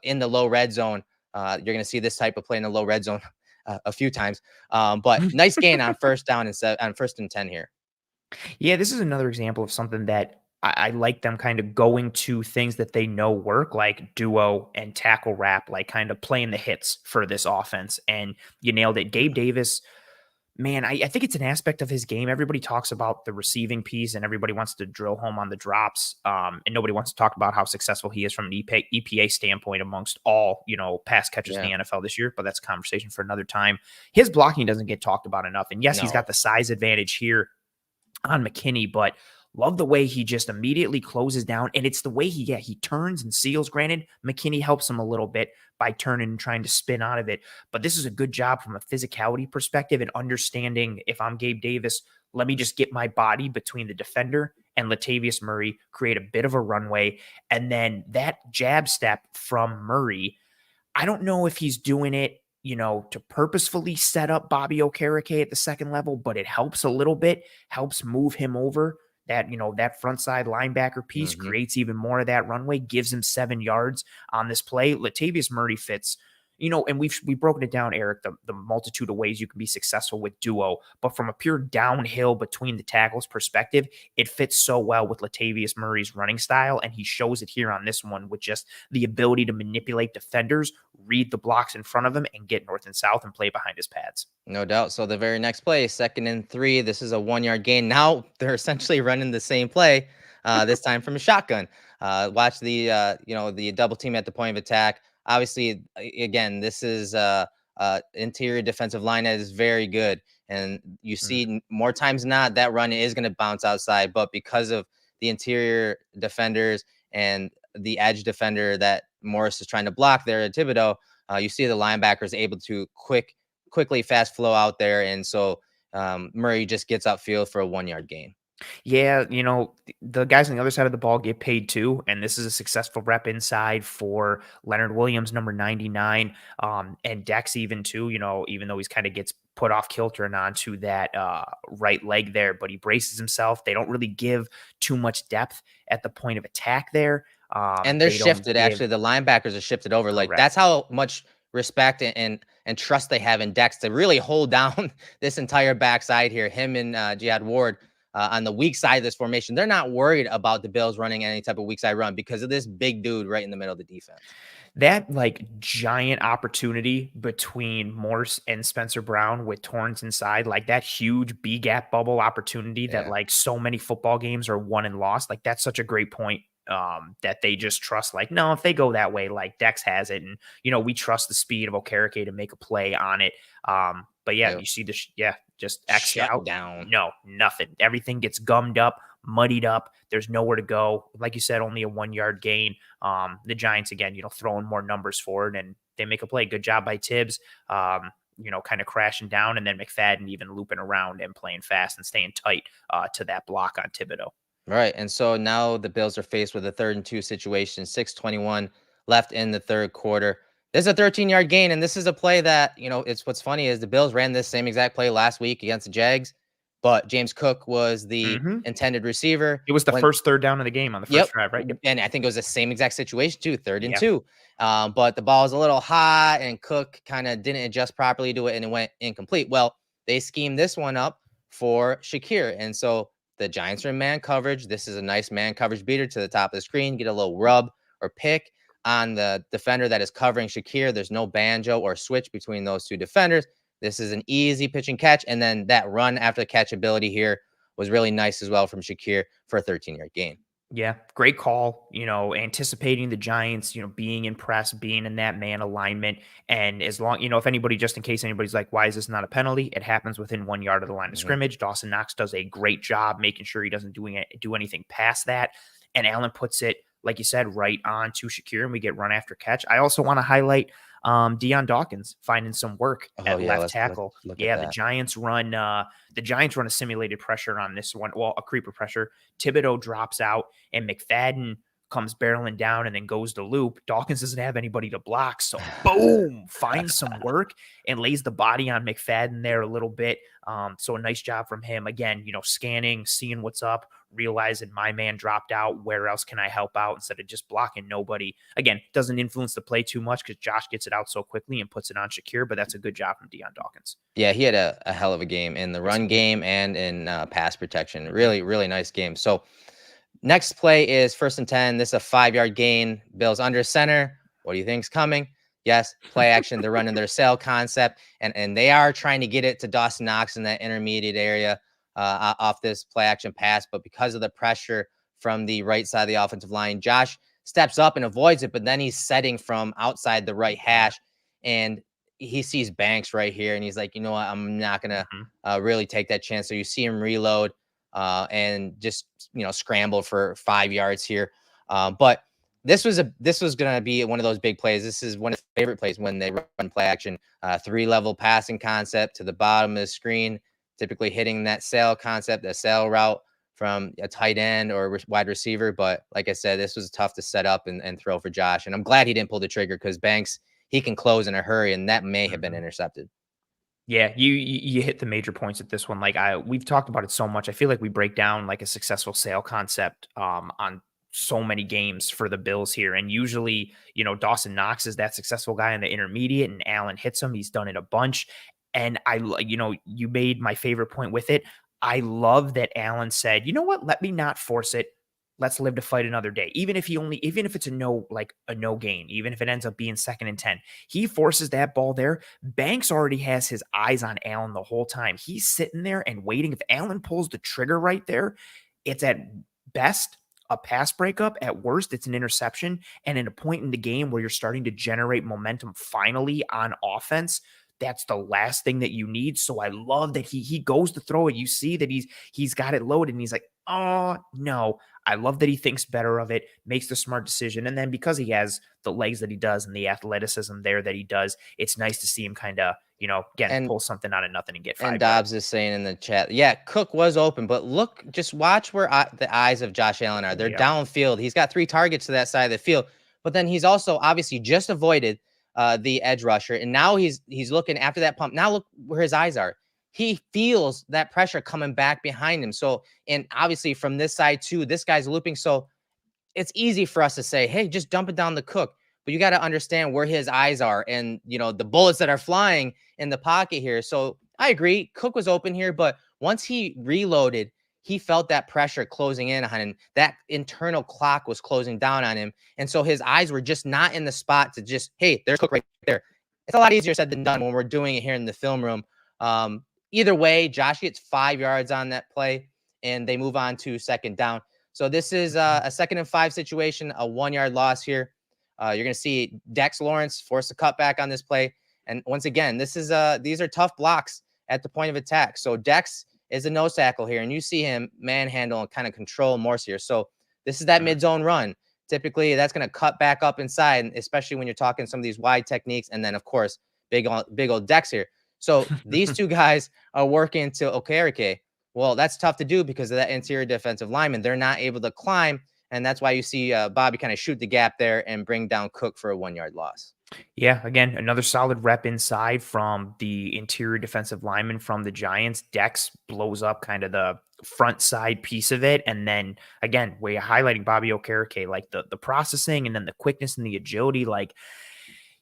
B: in the low red zone. You're going to see this type of play in the low red zone a few times. But nice gain on first down and on 1st and 10 here.
A: Yeah, this is another example of something that I like them kind of going to things that they know work, like duo and tackle wrap, like kind of playing the hits for this offense. And you nailed it. Gabe Davis, man, I think it's an aspect of his game. Everybody talks about the receiving piece and everybody wants to drill home on the drops. And nobody wants to talk about how successful he is from an EPA standpoint amongst all, pass catchers in the NFL this year. But that's a conversation for another time. His blocking doesn't get talked about enough. And yes, he's got the size advantage here on McKinney, but love the way he just immediately closes down. And it's the way he turns and seals. Granted, McKinney helps him a little bit by turning and trying to spin out of it. But this is a good job from a physicality perspective and understanding, if I'm Gabe Davis, let me just get my body between the defender and Latavius Murray, create a bit of a runway. And then that jab step from Murray, I don't know if he's doing it to purposefully set up Bobby Okereke at the second level, but it helps a little bit, helps move him over. That, that front side linebacker piece creates even more of that runway, gives him 7 yards on this play. Latavius Murray fits, and we've broken it down, Eric, the multitude of ways you can be successful with duo, but from a pure downhill between the tackles perspective, it fits so well with Latavius Murray's running style, and he shows it here on this one with just the ability to manipulate defenders, read the blocks in front of him, and get north and south and play behind his pads.
B: No doubt. So the very next play, 2nd and 3, this is a 1 yard gain. Now they're essentially running the same play, this time from a shotgun. Watch the double team at the point of attack. Obviously, again, this is interior defensive line that is very good. And you see more times than not that run is going to bounce outside. But because of the interior defenders and the edge defender that Morris is trying to block there at Thibodeau, you see the linebackers able to quickly fast flow out there. And so Murray just gets upfield for a 1 yard gain.
A: Yeah, the guys on the other side of the ball get paid too, and this is a successful rep inside for Leonard Williams, number 99, and Dex even too, even though he's kind of gets put off kilter and onto that right leg there, but he braces himself. They don't really give too much depth at the point of attack there.
B: And they're shifted, actually. The linebackers are shifted over. Correct. Like, that's how much respect and trust they have in Dex to really hold down this entire backside here. Him and Jihad Ward on the weak side of this formation. They're not worried about the Bills running any type of weak side run because of this big dude right in the middle of the defense.
A: That giant opportunity between Morse and Spencer Brown with Torrance inside, that huge B gap bubble opportunity that so many football games are won and lost. That's such a great point. That they just trust, no, if they go that way, Dex has it. And, we trust the speed of Okereke to make a play on it. But you see this, just X out down. No, nothing. Everything gets gummed up, muddied up. There's nowhere to go. Like you said, only a 1 yard gain. The Giants, again, throwing more numbers forward and they make a play. Good job by Tibbs. Kind of crashing down, and then McFadden even looping around and playing fast and staying tight to that block on Thibodeau.
B: Right. And so now the Bills are faced with a 3rd and 2 situation, 6:21 left in the third quarter. There's a 13-yard gain, and this is a play that, it's what's funny is the Bills ran this same exact play last week against the Jags, but James Cook was the intended receiver.
A: It was the first 3rd down of the game on the first drive, right?
B: Yep. And I think it was the same exact situation too, 3rd and 2. But the ball was a little hot, and Cook kind of didn't adjust properly to it, and it went incomplete. Well, they schemed this one up for Shakir, and so the Giants are in man coverage. This is a nice man coverage beater to the top of the screen. Get a little rub or pick on the defender that is covering Shakir. There's no banjo or switch between those two defenders. This is an easy pitch and catch. And then that run after the catch ability here was really nice as well from Shakir for a 13-yard gain.
A: Yeah, great call. Anticipating the Giants, being in press, being in that man alignment. And as long, if anybody, just in case anybody's like, why is this not a penalty? It happens within 1 yard of the line of
B: Mhm.
A: scrimmage. Dawson Knox does a great job making sure he doesn't do anything past that. And Allen puts it, like you said, right on to Shakir, and we get run after catch. I also want to highlight Deion Dawkins finding some work
B: Oh
A: at
B: yeah,
A: left
B: let's
A: tackle.
B: look at
A: Yeah, the
B: that.
A: Giants run a simulated pressure on this one. Well, a creeper pressure. Thibodeau drops out and McFadden comes barreling down and then goes to loop. Dawkins doesn't have anybody to block. So boom, finds some work and lays the body on McFadden there a little bit. So a nice job from him. Again, scanning, seeing what's up, realizing my man dropped out. Where else can I help out instead of just blocking nobody? Again, doesn't influence the play too much because Josh gets it out so quickly and puts it on Shakir, but that's a good job from Deion Dawkins.
B: Yeah, he had a hell of a game in the
A: Yes,
B: run
A: he did.
B: game and in pass protection.
A: Mhm.
B: Really, really nice game. So next play is 1st and 10. This is a 5-yard gain. Bills under center. What do you think's coming? Yes, play action. They're running their sail concept, and they are trying to get it to Dawson Knox in that intermediate area off this play action pass. But because of the pressure from the right side of the offensive line, Josh steps up and avoids it, but then he's setting from outside the right
A: Yeah.
B: hash, and he sees Banks right here, and he's like, you know what, I'm not gonna
A: Mhm.
B: really take that chance. So you see him reload and just scramble for 5 yards here. But this was gonna be one of those big plays. This is one of the favorite plays when they run play action, 3-level passing concept to the bottom of the screen, typically hitting that sail concept, a sail route from a tight end or wide receiver. But like I said, this was tough to set up and throw for Josh. And I'm glad he didn't pull the trigger because Banks, he can close in a hurry, and that may have been
A: Mhm.
B: intercepted.
A: Yeah, you hit the major points at this one. Like we've talked about it so much. I feel like we break down like a successful sale concept on so many games for the Bills here. And usually, Dawson Knox is that successful guy in the intermediate and Allen hits him. He's done it a bunch. And you made my favorite point with it. I love that Allen said, you know what? Let me not force it. Let's live to fight another day. Even if it's a no gain, even if it ends up being 2nd and 10, he forces that ball there. Banks already has his eyes on Allen the whole time. He's sitting there and waiting. If Allen pulls the trigger right there, it's at best a pass breakup. At worst, it's an interception. And in a point in the game where you're starting to generate momentum finally on offense, that's the last thing that you need. So I love that he goes to throw it. You see that he's got it loaded and he's like, oh no. I love that he thinks better of it, makes the smart decision. And then because he has the legs that he does and the athleticism there that he does, it's nice to see him kind of, again,
B: And
A: pull something out of nothing and get
B: And
A: 5 yards.
B: Dobbs is saying in the chat, yeah, Cook was open, but look, just watch where the eyes of Josh Allen are. They're
A: Yep.
B: downfield. He's got 3 targets to that side of the field, but then he's also obviously just avoided the edge rusher, and now he's looking after that pump. Now look where his eyes are. He feels that pressure coming back behind him. So, and obviously from this side too, this guy's looping. So it's easy for us to say, hey, just dump it down the Cook. But you got to understand where his eyes are and, the bullets that are flying in the pocket here. So I agree. Cook was open here, but once he reloaded, he felt that pressure closing in on him. That internal clock was closing down on him. And so his eyes were just not in the spot to just, hey, there's Cook right there. It's a lot easier said than done when we're doing it here in the film room. Either way, Josh gets 5 yards on that play and they move on to 2nd down. So this is a 2nd and 5 situation, a 1-yard loss here. You're going to see Dex Lawrence force a cutback on this play. And once again, these are tough blocks at the point of attack. So Dex is a nose tackle here, and you see him manhandle and kind of control Morse here. So this is that
A: Mhm.
B: mid-zone run. Typically, that's going to cut back up inside, especially when you're talking some of these wide techniques. And then, of course, big old Dex here. So these two guys are working to okay. Well, that's tough to do because of that interior defensive lineman. They're not able to climb, and that's why you see Bobby kind of shoot the gap there and bring down Cook for a 1-yard loss.
A: Yeah, again, another solid rep inside from the interior defensive lineman from the Giants. Dex blows up kind of the front side piece of it. And then again, we're highlighting Bobby Okereke, like the processing and then the quickness and the agility. Like,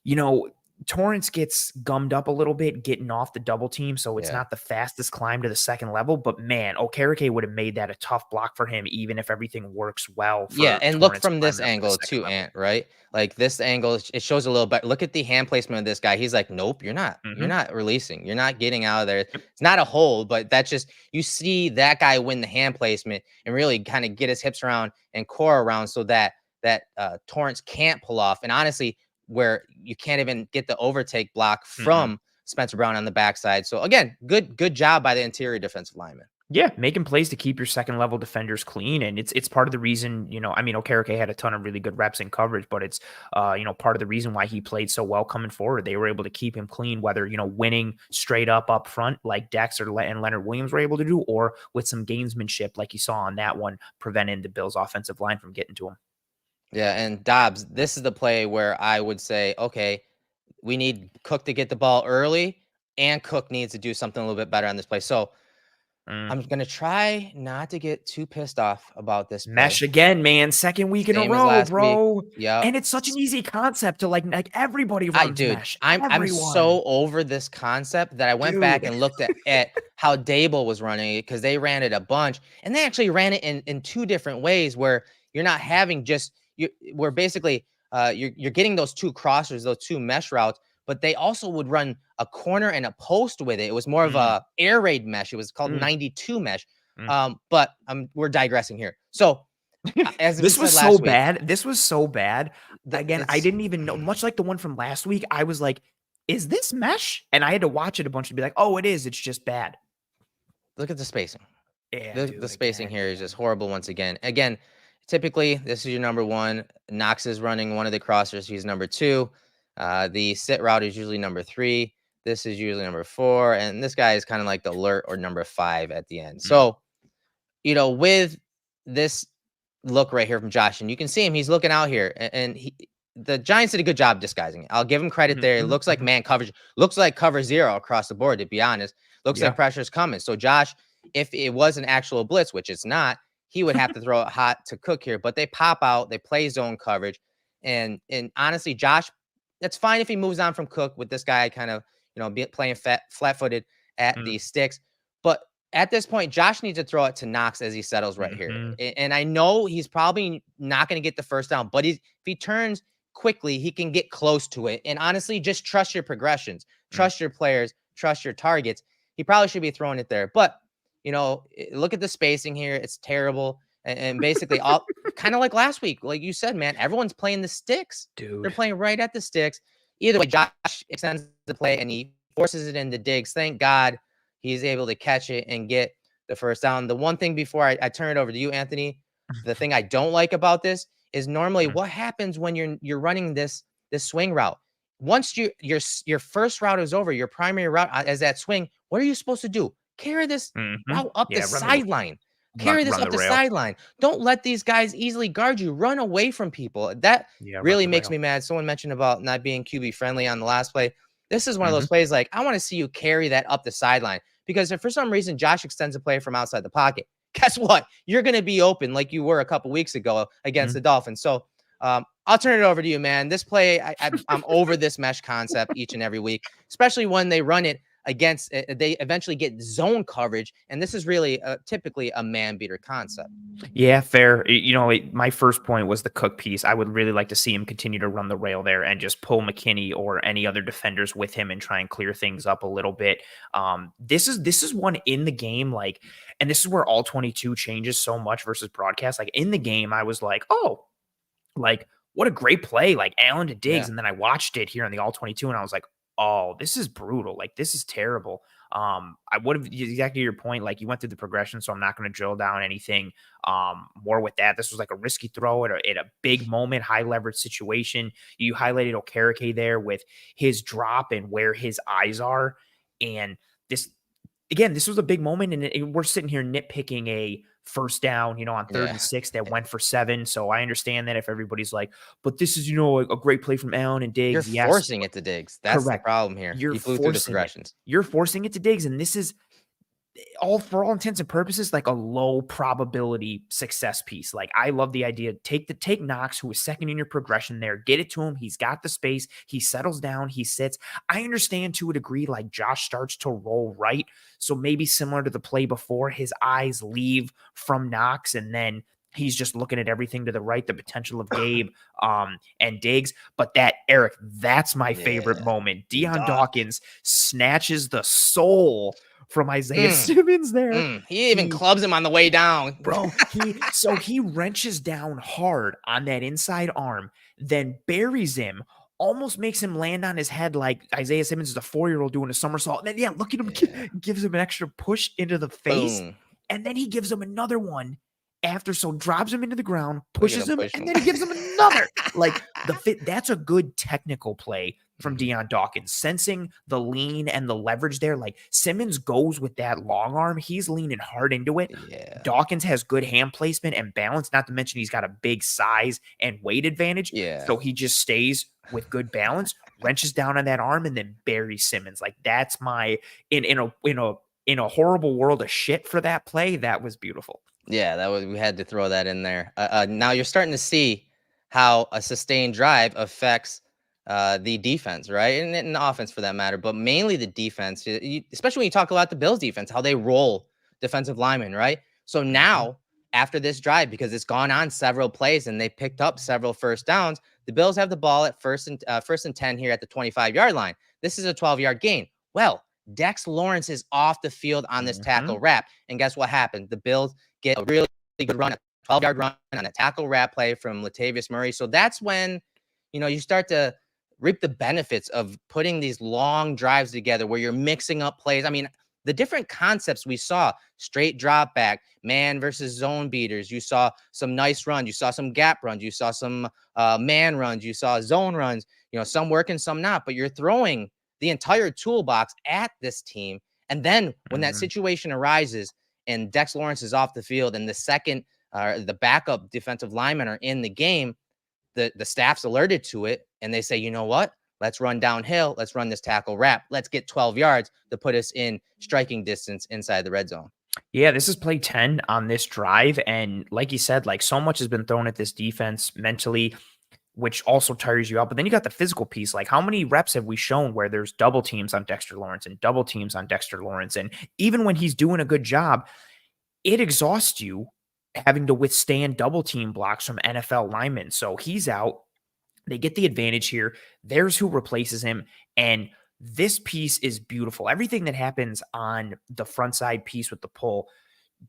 A: you know, Torrance gets gummed up a little bit getting off the double team, so it's
B: Yeah.
A: not the fastest climb to the second level. But man, Okereke would have made that a tough block for him, even if everything works well
B: Yeah,
A: for
B: and look
A: Torrance
B: from this
A: climbing up to the
B: angle
A: second
B: too,
A: level.
B: Ant, right? Like this angle, it shows a little bit. Look at the hand placement of this guy. He's like, nope, you're not. You're
A: Hmm.
B: not releasing. You're not getting out of there.
A: Yep.
B: It's not a hold, but that's just you see that guy win the hand placement and really kind of get his hips around and core around so that Torrance can't pull off. And honestly, where you can't even get the overtake block
A: Mm-mm.
B: from Spencer Brown on the backside. So again, good job by the interior defensive lineman.
A: Yeah, making plays to keep your second level defenders clean, and it's part of the reason, I mean, Okereke had a ton of really good reps in coverage, but it's part of the reason why he played so well coming forward. They were able to keep him clean, whether winning straight up front like Dex and Leonard Williams were able to do, or with some gamesmanship like you saw on that one, preventing the Bills' offensive line from getting to him.
B: Yeah, and Dobbs, this is the play where I would say, okay, we need Cook to get the ball early, and Cook needs to do something a little bit better on this play. So
A: Mm.
B: I'm gonna try not to get too pissed off about this
A: Mesh
B: play.
A: again, man. Second week in a
B: Same as
A: row,
B: last week.
A: bro.
B: Yep.
A: And it's such an easy concept to like everybody
B: I
A: runs
B: dude,
A: mesh.
B: I'm
A: Everyone.
B: so over this concept that I went back
A: Dude.
B: and looked at how Dable was running it because they ran it a bunch, and they actually ran it in two different ways where you're not having just you where basically you're getting those two crossers, those two mesh routes, but they also would run a corner and a post with it. It was more of
A: Mm,
B: a air raid mesh. It was called
A: mm,
B: 92 mesh.
A: mm.
B: But we're digressing here. So as we
A: This
B: said
A: was so
B: last week,
A: bad. This was so bad. Again, I
B: it's
A: didn't even know, much like the one from last week, I was like, is this mesh? And I had to watch it a bunch to be like, oh, it is. It's just bad.
B: look at the spacing.
A: Yeah,
B: The
A: dude,
B: spacing
A: again,
B: here is
A: man.
B: just horrible once again. Again, typically this is your number one. Knox is running one of the crossers. He's number two. The sit route is usually number three. This is usually number four. And this guy is kind of like the alert or number five at the end.
A: Mm,
B: So, with this look right here from Josh, and you can see him, he's looking out here. And the Giants did a good job disguising it. I'll give him credit
A: mhm,
B: there. It
A: mhm,
B: looks like
A: mhm.
B: man coverage, looks like cover zero across the board, to be honest. Looks like
A: Yeah.
B: pressure's coming. So Josh, if it was an actual blitz, which it's not, he would have to throw it hot to Cook here. But they pop out, they play zone coverage. And honestly, Josh, that's fine if he moves on from Cook with this guy kind of, playing flat-footed at
A: Mm,
B: the sticks. But at this point, Josh needs to throw it to Knox as he settles right here.
A: mhm,
B: And I know he's probably not going to get the first down, but if he turns quickly, he can get close to it. And honestly, just trust your progressions,
A: mm.
B: trust your players, trust your targets. He probably should be throwing it there. But, look at the spacing here. It's terrible. And basically, all kind of like last week, like you said, man, everyone's playing the sticks. They're
A: Dude.
B: playing right at the sticks. Either way, Josh extends the play and he forces it into Diggs. Thank God he's able to catch it and get the first down. The one thing before I turn it over to you, Anthony, the thing I don't like about this is normally
A: Mm,
B: what happens when you're running this swing route. Once your first route is over, your primary route as that swing, what are you supposed to do? Carry this
A: mhm.
B: route up the
A: Yeah,
B: sideline. Carry this
A: run
B: up
A: the
B: the
A: rail.
B: sideline. Don't let these guys easily guard you. Run away from people. That
A: Yeah, run
B: really
A: the
B: makes
A: rail.
B: me mad. Someone mentioned about not being QB friendly on the last play. This is one of those
A: Mhm.
B: plays like I want to see you carry that up the sideline because if for some reason Josh extends a play from outside the pocket, guess what? You're going to be open like you were a couple weeks ago against
A: Mhm.
B: the Dolphins. So I'll turn it over to you, man. This play, I'm over this mesh concept each and every week, especially when they run it against. They eventually get zone coverage, and this is really typically a man beater concept.
A: Yeah, fair. My first point was the Cook piece. I would really like to see him continue to run the rail there and just pull McKinney or any other defenders with him and try and clear things up a little bit. This is one in the game, like, and this is where all 22 changes so much versus broadcast. Like in the game, I was like, oh, like what a great play, like Allen to Diggs.
B: Yeah.
A: And then I watched it here on the all 22 and I was like, oh, this is brutal. Like this is terrible. I would have exactly your point. Like you went through the progression, so I'm not going to drill down anything more with that. This was like a risky throw at a big moment, high leverage situation. You highlighted Okereke there with his drop and where his eyes are. And this again, this was a big moment, and we're sitting here nitpicking a first down, on third
B: Yeah.
A: and six that went for 7. So I understand that if everybody's like, but this is, a great play from Allen and
B: You're
A: Diggs. Yes,
B: forcing it to Diggs. That's the
A: correct.
B: problem here.
A: You're
B: He flew through the
A: forcing it.
B: progressions.
A: You're forcing it to Diggs, and this is all for all intents and purposes, like a low probability success piece. Like I love the idea. Take Knox, who is second in your progression there, get it to him. He's got the space. He settles down. He sits. I understand to a degree, like Josh starts to roll right. So maybe similar to the play before, his eyes leave from Knox and then he's just looking at everything to the right, the potential of Gabe and Diggs. But that, Eric, that's my favorite
B: Yeah.
A: moment. Deion
B: Duh.
A: Dawkins snatches the soul from Isaiah Simmons there.
B: He even clubs him on the way down.
A: Bro, he wrenches down hard on that inside arm, then buries him, almost makes him land on his head like Isaiah Simmons is a 4-year-old doing a somersault. And then, yeah, look at him, gives him an extra push into the face.
B: Boom.
A: And then he gives him another one after, so drops him into the ground, pushes him,
B: push
A: and
B: him.
A: then he gives him another. Like the fit, that's a good technical play from Deion Dawkins, sensing the lean and the leverage there. Like Simmons goes with that long arm. He's leaning hard into it.
B: Yeah.
A: Dawkins has good hand placement and balance, not to mention he's got a big size and weight advantage.
B: Yeah.
A: So he just stays with good balance, wrenches down on that arm, and then buries Simmons. Like that's my in a horrible world of shit for that play. That was beautiful.
B: Yeah, we had to throw that in there. Now you're starting to see how a sustained drive affects the defense, right? And the offense for that matter, but mainly the defense, especially when you talk about the Bills defense, how they roll defensive linemen, right? So now after this drive, because it's gone on several plays and they picked up several first downs, the Bills have the ball at first and 10 here at the 25-yard line. This is a 12-yard gain. Well, Dex Lawrence is off the field on this tackle wrap. And guess what happened? The Bills get a really good run, a 12-yard run on a tackle wrap play from Latavius Murray. So that's when, you start to reap the benefits of putting these long drives together where you're mixing up plays. I mean, the different concepts we saw, straight drop back, man versus zone beaters. You saw some nice runs. You saw some gap runs. You saw some man runs. You saw zone runs, some working, some not, but you're throwing the entire toolbox at this team. And then when that situation arises and Dex Lawrence is off the field and the backup defensive linemen are in the game, the staff's alerted to it and they say, you know what? Let's run downhill. Let's run this tackle wrap. Let's get 12 yards to put us in striking distance inside the red zone.
A: Yeah, this is play 10 on this drive. And like you said, like so much has been thrown at this defense mentally, which also tires you out. But then you got the physical piece. Like how many reps have we shown where there's double teams on Dexter Lawrence and double teams on Dexter Lawrence? And even when he's doing a good job, it exhausts you having to withstand double team blocks from NFL linemen. So he's out. They get the advantage here. There's who replaces him. And this piece is beautiful. Everything that happens on the front side piece with the pull,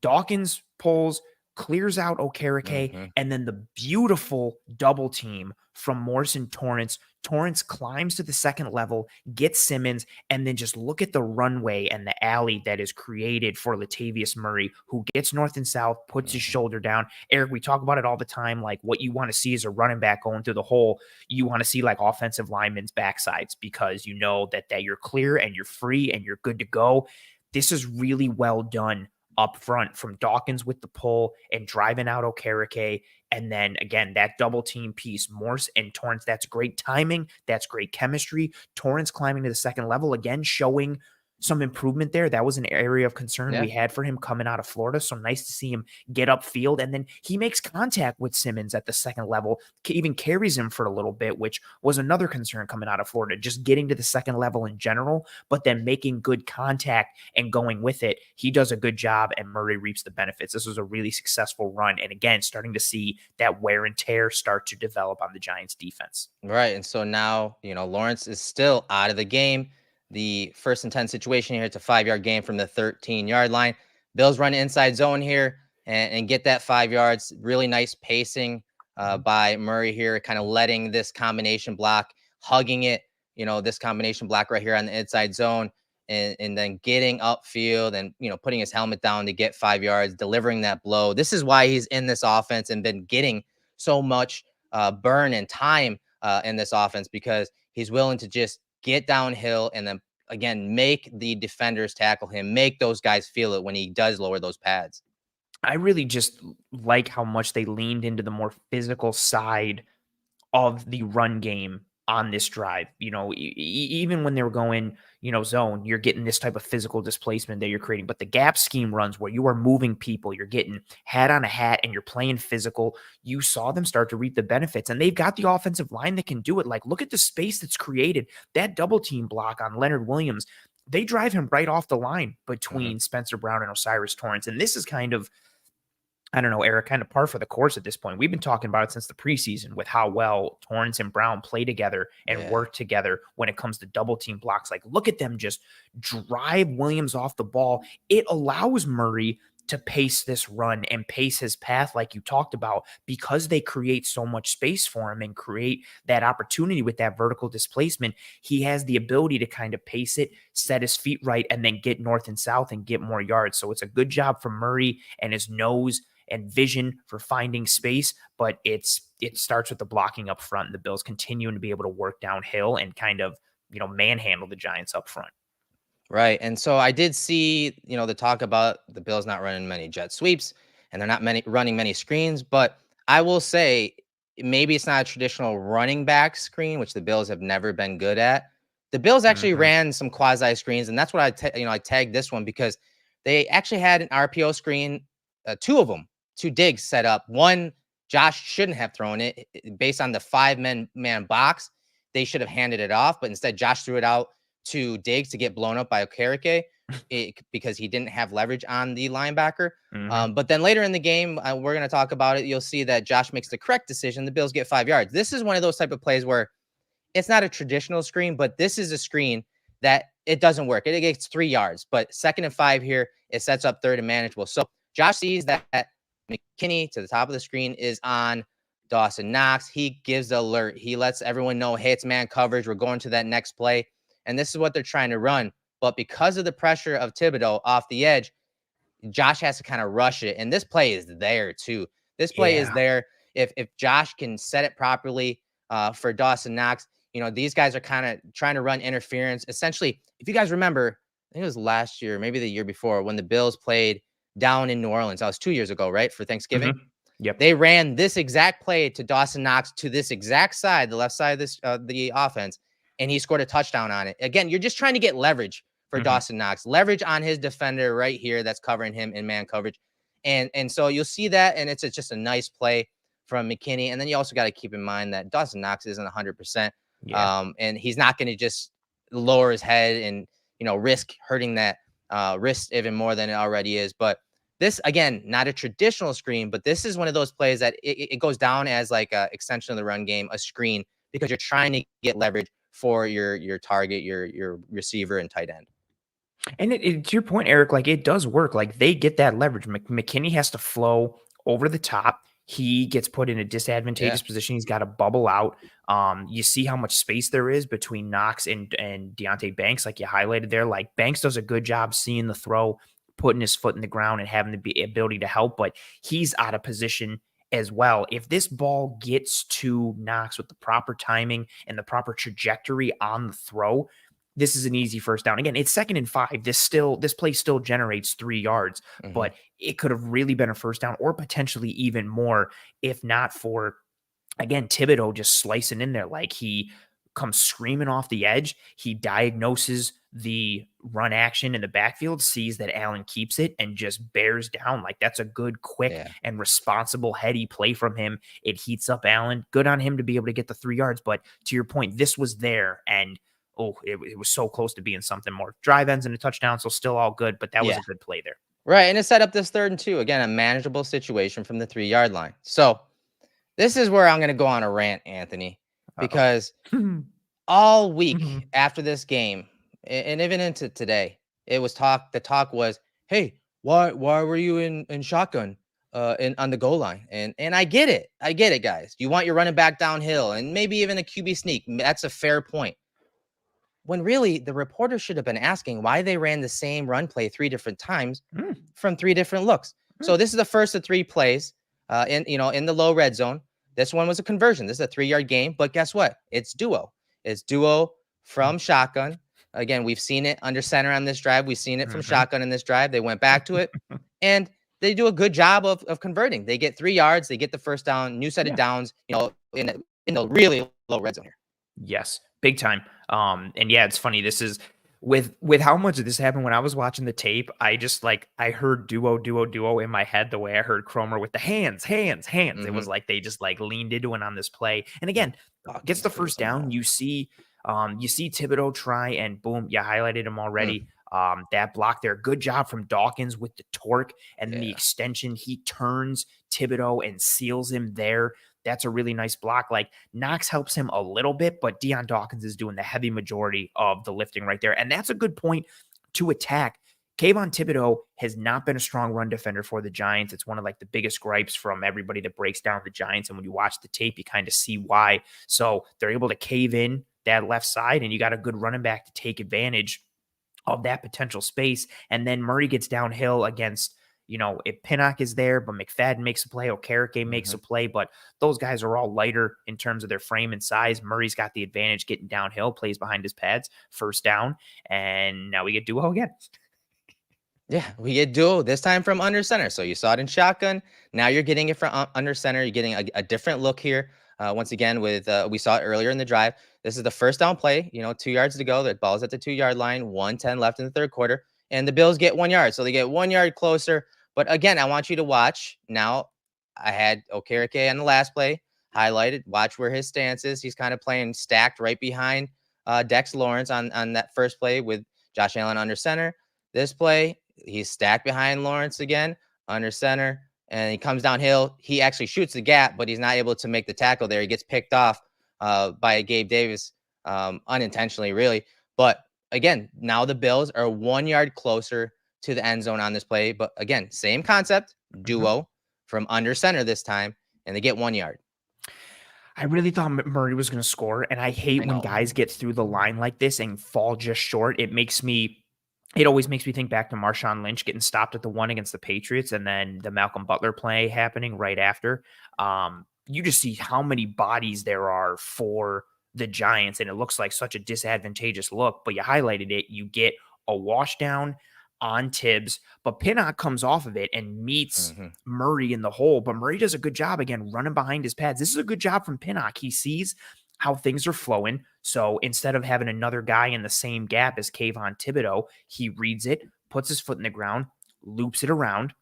A: Dawkins pulls, clears out Okereke, and then the beautiful double team from Morrison Torrance. Torrance climbs to the second level, gets Simmons, and then just look at the runway and the alley that is created for Latavius Murray, who gets north and south, puts his shoulder down. Eric, we talk about it all the time. Like what you want to see is a running back going through the hole. You want to see like offensive linemen's backsides because you know that you're clear and you're free and you're good to go. This is really well done up front from Dawkins with the pull and driving out Okereke. And then again, that double team piece, Morse and Torrance, that's great timing. That's great chemistry. Torrance climbing to the second level, again, showing some improvement there. That was an area of concern we had for him coming out of Florida. So nice to see him get upfield. And then he makes contact with Simmons at the second level, even carries him for a little bit, which was another concern coming out of Florida, just getting to the second level in general, but then making good contact and going with it. He does a good job and Murray reaps the benefits. This was a really successful run. And again, starting to see that wear and tear start to develop on the Giants defense.
B: Right. And so now, Lawrence is still out of the game. The 1st and 10 situation here, it's a 5-yard gain from the 13-yard line. Bills run inside zone here and get that 5 yards. Really nice pacing by Murray here, kind of letting this combination block, hugging it, this combination block right here on the inside zone, and then getting upfield and, putting his helmet down to get 5 yards, delivering that blow. This is why he's in this offense and been getting so much burn and time in this offense, because he's willing to just get downhill and then again make the defenders tackle him, make those guys feel it when he does lower those pads.
A: I really just like how much they leaned into the more physical side of the run game on this drive. Even when they were going, zone, you're getting this type of physical displacement that you're creating. But the gap scheme runs where you are moving people, you're getting hat on a hat, and you're playing physical. You saw them start to reap the benefits, and they've got the offensive line that can do it. Like, look at the space that's created. That double team block on Leonard Williams, they drive him right off the line between Spencer Brown and Osiris Torrance. And this is kind of, I don't know, Eric, kind of par for the course at this point. We've been talking about it since the preseason with how well Torrance and Brown play together and work together when it comes to double team blocks. Like, look at them just drive Williams off the ball. It allows Murray to pace this run and pace his path like you talked about, because they create so much space for him and create that opportunity with that vertical displacement. He has the ability to kind of pace it, set his feet right, and then get north and south and get more yards. So it's a good job from Murray and his nose and vision for finding space, but it starts with the blocking up front, and the Bills continuing to be able to work downhill and kind of, manhandle the Giants up front.
B: Right. And so I did see, the talk about the Bills not running many jet sweeps, and they're not running many screens, but I will say maybe it's not a traditional running back screen, which the Bills have never been good at. The Bills actually ran some quasi screens, and that's what I tagged this one because they actually had an RPO screen, two of them. Two digs set up. One, Josh shouldn't have thrown it based on the 5-man box. They should have handed it off, but instead Josh threw it out to Diggs to get blown up by Okereke because he didn't have leverage on the linebacker. But then later in the game, we're going to talk about it. You'll see that Josh makes the correct decision. The Bills get 5 yards. This is one of those type of plays where it's not a traditional screen, but this is a screen that it doesn't work. It gets 3 yards, but 2nd and 5 here, it sets up 3rd and manageable. So Josh sees that McKinney to the top of the screen is on Dawson Knox. He gives the alert. He lets everyone know, hey, it's man coverage. We're going to that next play. And this is what they're trying to run. But because of the pressure of Thibodeau off the edge, Josh has to kind of rush it. And this play is there too. This play is there. If Josh can set it properly for Dawson Knox, these guys are kind of trying to run interference. Essentially, if you guys remember, I think it was last year, maybe the year before, when the Bills played down in New Orleans. That was 2 years ago, right? For Thanksgiving.
A: Yep.
B: They ran this exact play to Dawson Knox to this exact side, the left side of this the offense, and he scored a touchdown on it. Again, you're just trying to get leverage for Dawson Knox, leverage on his defender right here that's covering him in man coverage. And so you'll see that, and it's just a nice play from McKinney. And then you also got to keep in mind that Dawson Knox isn't 100%. And he's not going to just lower his head and, risk hurting that wrist even more than it already is. But this, again, not a traditional screen, but this is one of those plays that it goes down as like an extension of the run game, a screen, because you're trying to get leverage for your target, your receiver and tight end.
A: And to your point, Eric, like, it does work. Like, they get that leverage. McKinney has to flow over the top. He gets put in a disadvantageous position. He's got to bubble out. You see how much space there is between Knox and Deonte Banks, like you highlighted there. Like, Banks does a good job seeing the throw, putting his foot in the ground and having the ability to help, but he's out of position as well. If this ball gets to Knox with the proper timing and the proper trajectory on the throw, this is an easy first down. Again, it's 2nd and 5. This play still generates 3 yards, but it could have really been a first down or potentially even more if not for, again, Thibodeau just slicing in there. Like, he comes screaming off the edge. He diagnoses the run action in the backfield, sees that Allen keeps it, and just bears down. Like, that's a good, quick, and responsible, heady play from him. It heats up Allen. Good on him to be able to get the 3 yards. But to your point, this was there, and it was so close to being something more. Drive ends and a touchdown, so still all good, but that was a good play there.
B: Right, and it set up this 3rd and 2. Again, a manageable situation from the 3-yard line. So this is where I'm going to go on a rant, Anthony, because all week after this game, and even into today, it was the talk was, hey, why were you in shotgun on the goal line? And I get it, guys. You want your running back downhill and maybe even a QB sneak. That's a fair point. When really the reporter should have been asking why they ran the same run play 3 different times from 3 different looks. So this is the first of 3 plays in the low red zone. This one was a conversion. This is a 3-yard game, but guess what? It's duo. It's duo from shotgun. Again, we've seen it under center on this drive. We've seen it from shotgun in this drive. They went back to it, and they do a good job of converting. They get 3 yards. They get the first down, new set of downs, in the really low red zone here.
A: Yes, big time. And yeah, it's funny. This is with how much of this happened when I was watching the tape. I just like I heard duo, duo, duo in my head the way I heard Cromer with the hands, hands, hands. It
B: Mm-hmm.
A: was like they just like leaned into it on this play. And again, gets
B: Dawkins
A: the
B: frees
A: first
B: them
A: down.
B: all.
A: You see Thibodeau try and boom, you highlighted him
B: Mm,
A: already. That block there, good job from Dawkins with the torque and then the
B: yeah.
A: extension. He turns Thibodeau and seals him there. That's a really nice block. Like Knox helps him a little bit, but Deion Dawkins is doing the heavy majority of the lifting right there. And that's a good point to attack. Kayvon Thibodeau has not been a strong run defender for the Giants. It's one of like the biggest gripes from everybody that breaks down the Giants. And when you watch the tape, you kind of see why. So they're able to cave in that left side, and you got a good running back to take advantage of that potential space. And then Murray gets downhill against, if Pinnock is there, but McFadden makes a play, Okereke makes
B: Mm-hmm.
A: a play, but those guys are all lighter in terms of their frame and size. Murray's got the advantage getting downhill, plays behind his pads, first down, and now we get duo again.
B: Yeah, we get duo this time from under center. So you saw it in shotgun. Now you're getting it from under center. You're getting a different look here. Once again, with we saw it earlier in the drive. This is the first down play. 2 yards to go. The ball's at the 2-yard line. 1:10 left in the third quarter, and the Bills get 1 yard. So they get 1 yard closer. But again, I want you to watch. Now, I had Okereke on the last play highlighted. Watch where his stance is. He's kind of playing stacked right behind Dex Lawrence on that first play with Josh Allen under center. This play, he's stacked behind Lawrence again, under center, and he comes downhill. He actually shoots the gap, but he's not able to make the tackle there. He gets picked off by Gabe Davis unintentionally, really. But again, now the Bills are 1 yard closer to the end zone on this play. But again, same concept, duo from under center this time, and they get 1 yard.
A: I really thought Murray was going to score, and I hate
B: I
A: when
B: know.
A: guys get through the line like this and fall just short. It always makes me think back to Marshawn Lynch getting stopped at the 1 against the Patriots and then the Malcolm Butler play happening right after. You just see how many bodies there are for the Giants, and it looks like such a disadvantageous look, but you highlighted it. You get a wash down on Tibbs, but Pinnock comes off of it and meets Murray in the hole, but Murray does a good job again running behind his pads. This is a good job from Pinnock. He sees how things are flowing. So instead of having another guy in the same gap as Kayvon Thibodeau, he reads it, puts his foot in the ground, loops it around,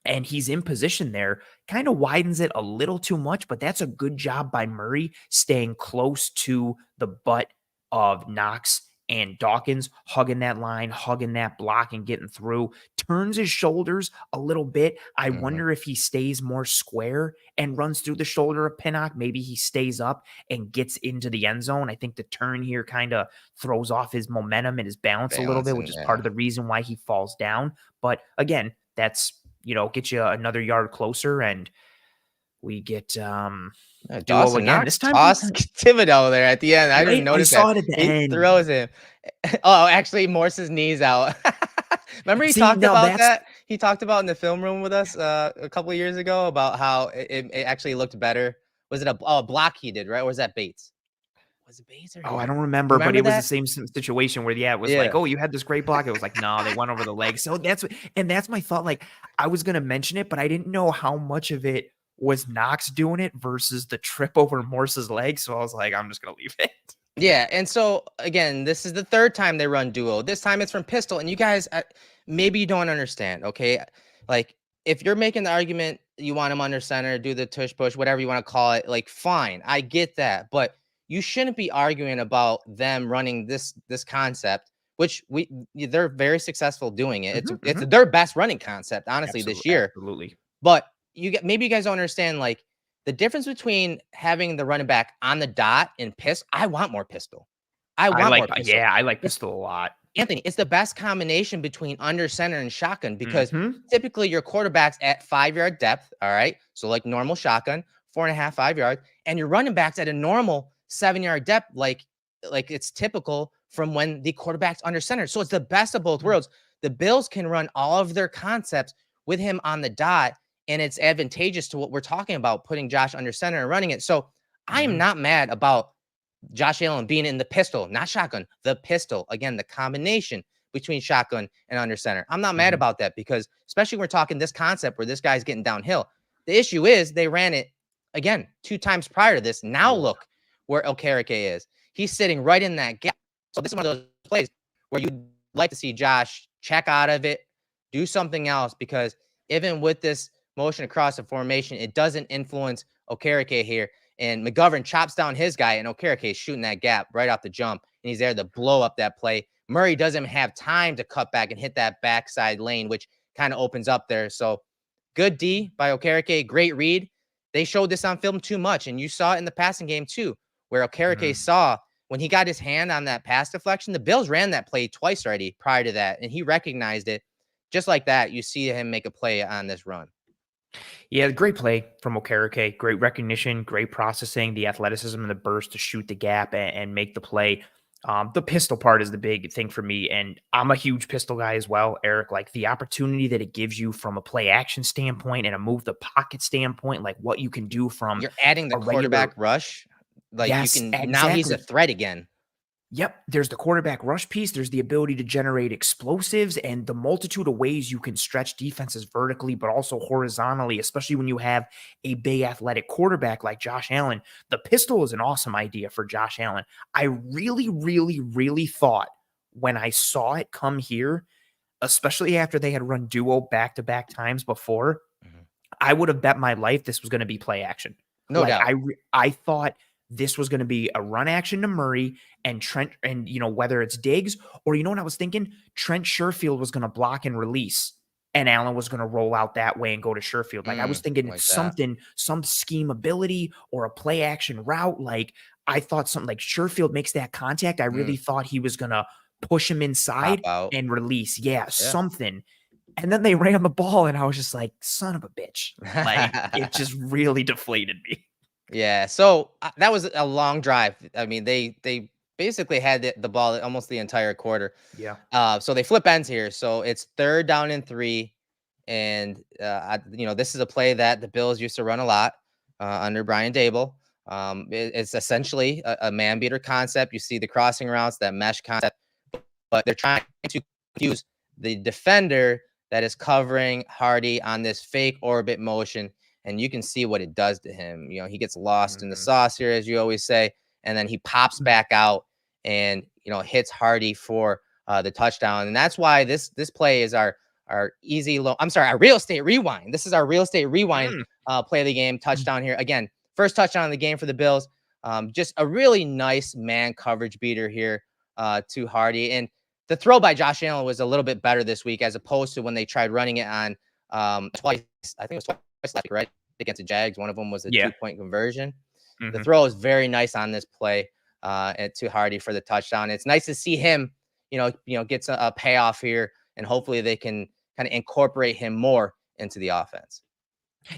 A: and he's in position there, kind of widens it a little too much, but that's a good job by Murray staying close to the butt of Knox and Dawkins, hugging that line, hugging that block and getting through, turns his shoulders a little bit. I wonder if he stays more square and runs through the shoulder of Pinnock. Maybe he stays up and gets into the end zone. I think the turn here kind of throws off his momentum and his balance a little bit, which is part of the reason why he falls down. But again, that's, get you another yard closer, and we get duo
B: Dawson
A: again.
B: Knox
A: This time,
B: tossed Thibodeau there at the end. I didn't
A: right? I
B: notice
A: saw
B: that.
A: it at the
B: He
A: end.
B: throws him. Oh, actually, Morse's knees out. Remember he
A: See,
B: talked
A: now
B: about
A: that's
B: that? He talked about in the film room with us a couple of years ago about how it actually looked better. Was it a block he did, right? Or was that Bates? Was it Bates or
A: Oh, I
B: him?
A: don't remember, but
B: Remember
A: it was the
B: that?
A: same situation where, yeah, it was like,
B: Yeah.
A: oh, you had this great block. It was like, no, they went over the leg. So that's my thought. Like, I was going to mention it, but I didn't know how much of it was Knox doing it versus the trip over Morse's leg. So I was like, I'm just going to leave it.
B: Yeah, and so again, this is the third time they run duo. This time it's from pistol, and you guys maybe you don't understand. Okay, like if you're making the argument you want him under center, do the tush push, whatever you want to call it, like fine, I get that, but you shouldn't be arguing about them running this concept, which they're very successful doing it. It's their best running concept, honestly, this year.
A: Absolutely.
B: But maybe you guys don't understand like the difference between having the running back on the dot and pistol. I want more pistol. I want more pistol.
A: I like
B: It's,
A: pistol a lot.
B: Anthony, it's the best combination between under center and shotgun because typically your quarterback's at 5-yard depth. All right. So like normal shotgun, 4.5, 5 yards, and your running back's at a normal 7-yard depth, like it's typical from when the quarterback's under center. So it's the best of both worlds. The Bills can run all of their concepts with him on the dot, and it's advantageous to what we're talking about, putting Josh under center and running it. So I am not mad about Josh Allen being in the pistol, not shotgun, the pistol. Again, the combination between shotgun and under center. I'm not mad about that because especially when we're talking this concept where this guy's getting downhill. The issue is they ran it again 2 times prior to this. Now look where Okereke is. He's sitting right in that gap. So this is one of those plays where you'd like to see Josh check out of it, do something else, because even with this motion across the formation, it doesn't influence Okereke here. And McGovern chops down his guy, and Okereke is shooting that gap right off the jump, and he's there to blow up that play. Murray doesn't have time to cut back and hit that backside lane, which kind of opens up there. So good D by Okereke, great read. They showed this on film too much, and you saw it in the passing game too, where Okereke saw when he got his hand on that pass deflection, the Bills ran that play twice already prior to that, and he recognized it. Just like that, you see him make a play on this run.
A: Yeah, great play from Okereke. Great recognition, great processing, the athleticism and the burst to shoot the gap and make the play. The pistol part is the big thing for me, and I'm a huge pistol guy as well, Eric. Like the opportunity that it gives you from a play action standpoint and a move the pocket standpoint, like what you can do from
B: You're adding the
A: a regular.
B: quarterback rush. Like you
A: Yes,
B: can now he's a
A: exactly.
B: threat again.
A: Yep, there's the quarterback rush piece, there's the ability to generate explosives and the multitude of ways you can stretch defenses vertically, but also horizontally, especially when you have a big athletic quarterback like Josh Allen. The pistol is an awesome idea for Josh Allen. I really, really, really thought when I saw it come here, especially after they had run duo back-to-back times before, I would have bet my life this was going to be play action.
B: No
A: Like
B: doubt.
A: I thought this was going to be a run action to Murray and Trent, and whether it's Diggs or what I was thinking, Trent Sherfield was going to block and release, and Allen was going to roll out that way and go to Sherfield. Like I was thinking
B: Like that.
A: something, some scheme ability or a play action route. Like I thought something like Sherfield makes that contact. I really thought he was going to push him
B: Pop
A: inside
B: out.
A: and release. Yeah,
B: Yeah.
A: something. And then they ran the ball, and I was just like, son of a bitch. Like, it just really deflated me.
B: Yeah. So that was a long drive. I mean, they basically had the ball almost the entire quarter.
A: Yeah.
B: So they flip ends here. So it's 3rd down and 3. And, this is a play that the Bills used to run a lot under Brian Dable. It's essentially a man beater concept. You see the crossing routes, that mesh concept, but they're trying to use the defender that is covering Harty on this fake orbit motion. And you can see what it does to him. He gets lost in the sauce here, as you always say, and then he pops back out and hits Harty for the touchdown. And that's why this play is our our real estate rewind. This is our real estate rewind play of the game touchdown here. Again, first touchdown of the game for the Bills. Just a really nice man coverage beater here to Harty. And the throw by Josh Allen was a little bit better this week as opposed to when they tried running it on twice. I think it was twice last week, right? Against the Jags. One of them was a 2-point conversion. The throw is very nice on this play to Harty for the touchdown. It's nice to see him, gets a payoff here, and hopefully they can kind of incorporate him more into the offense.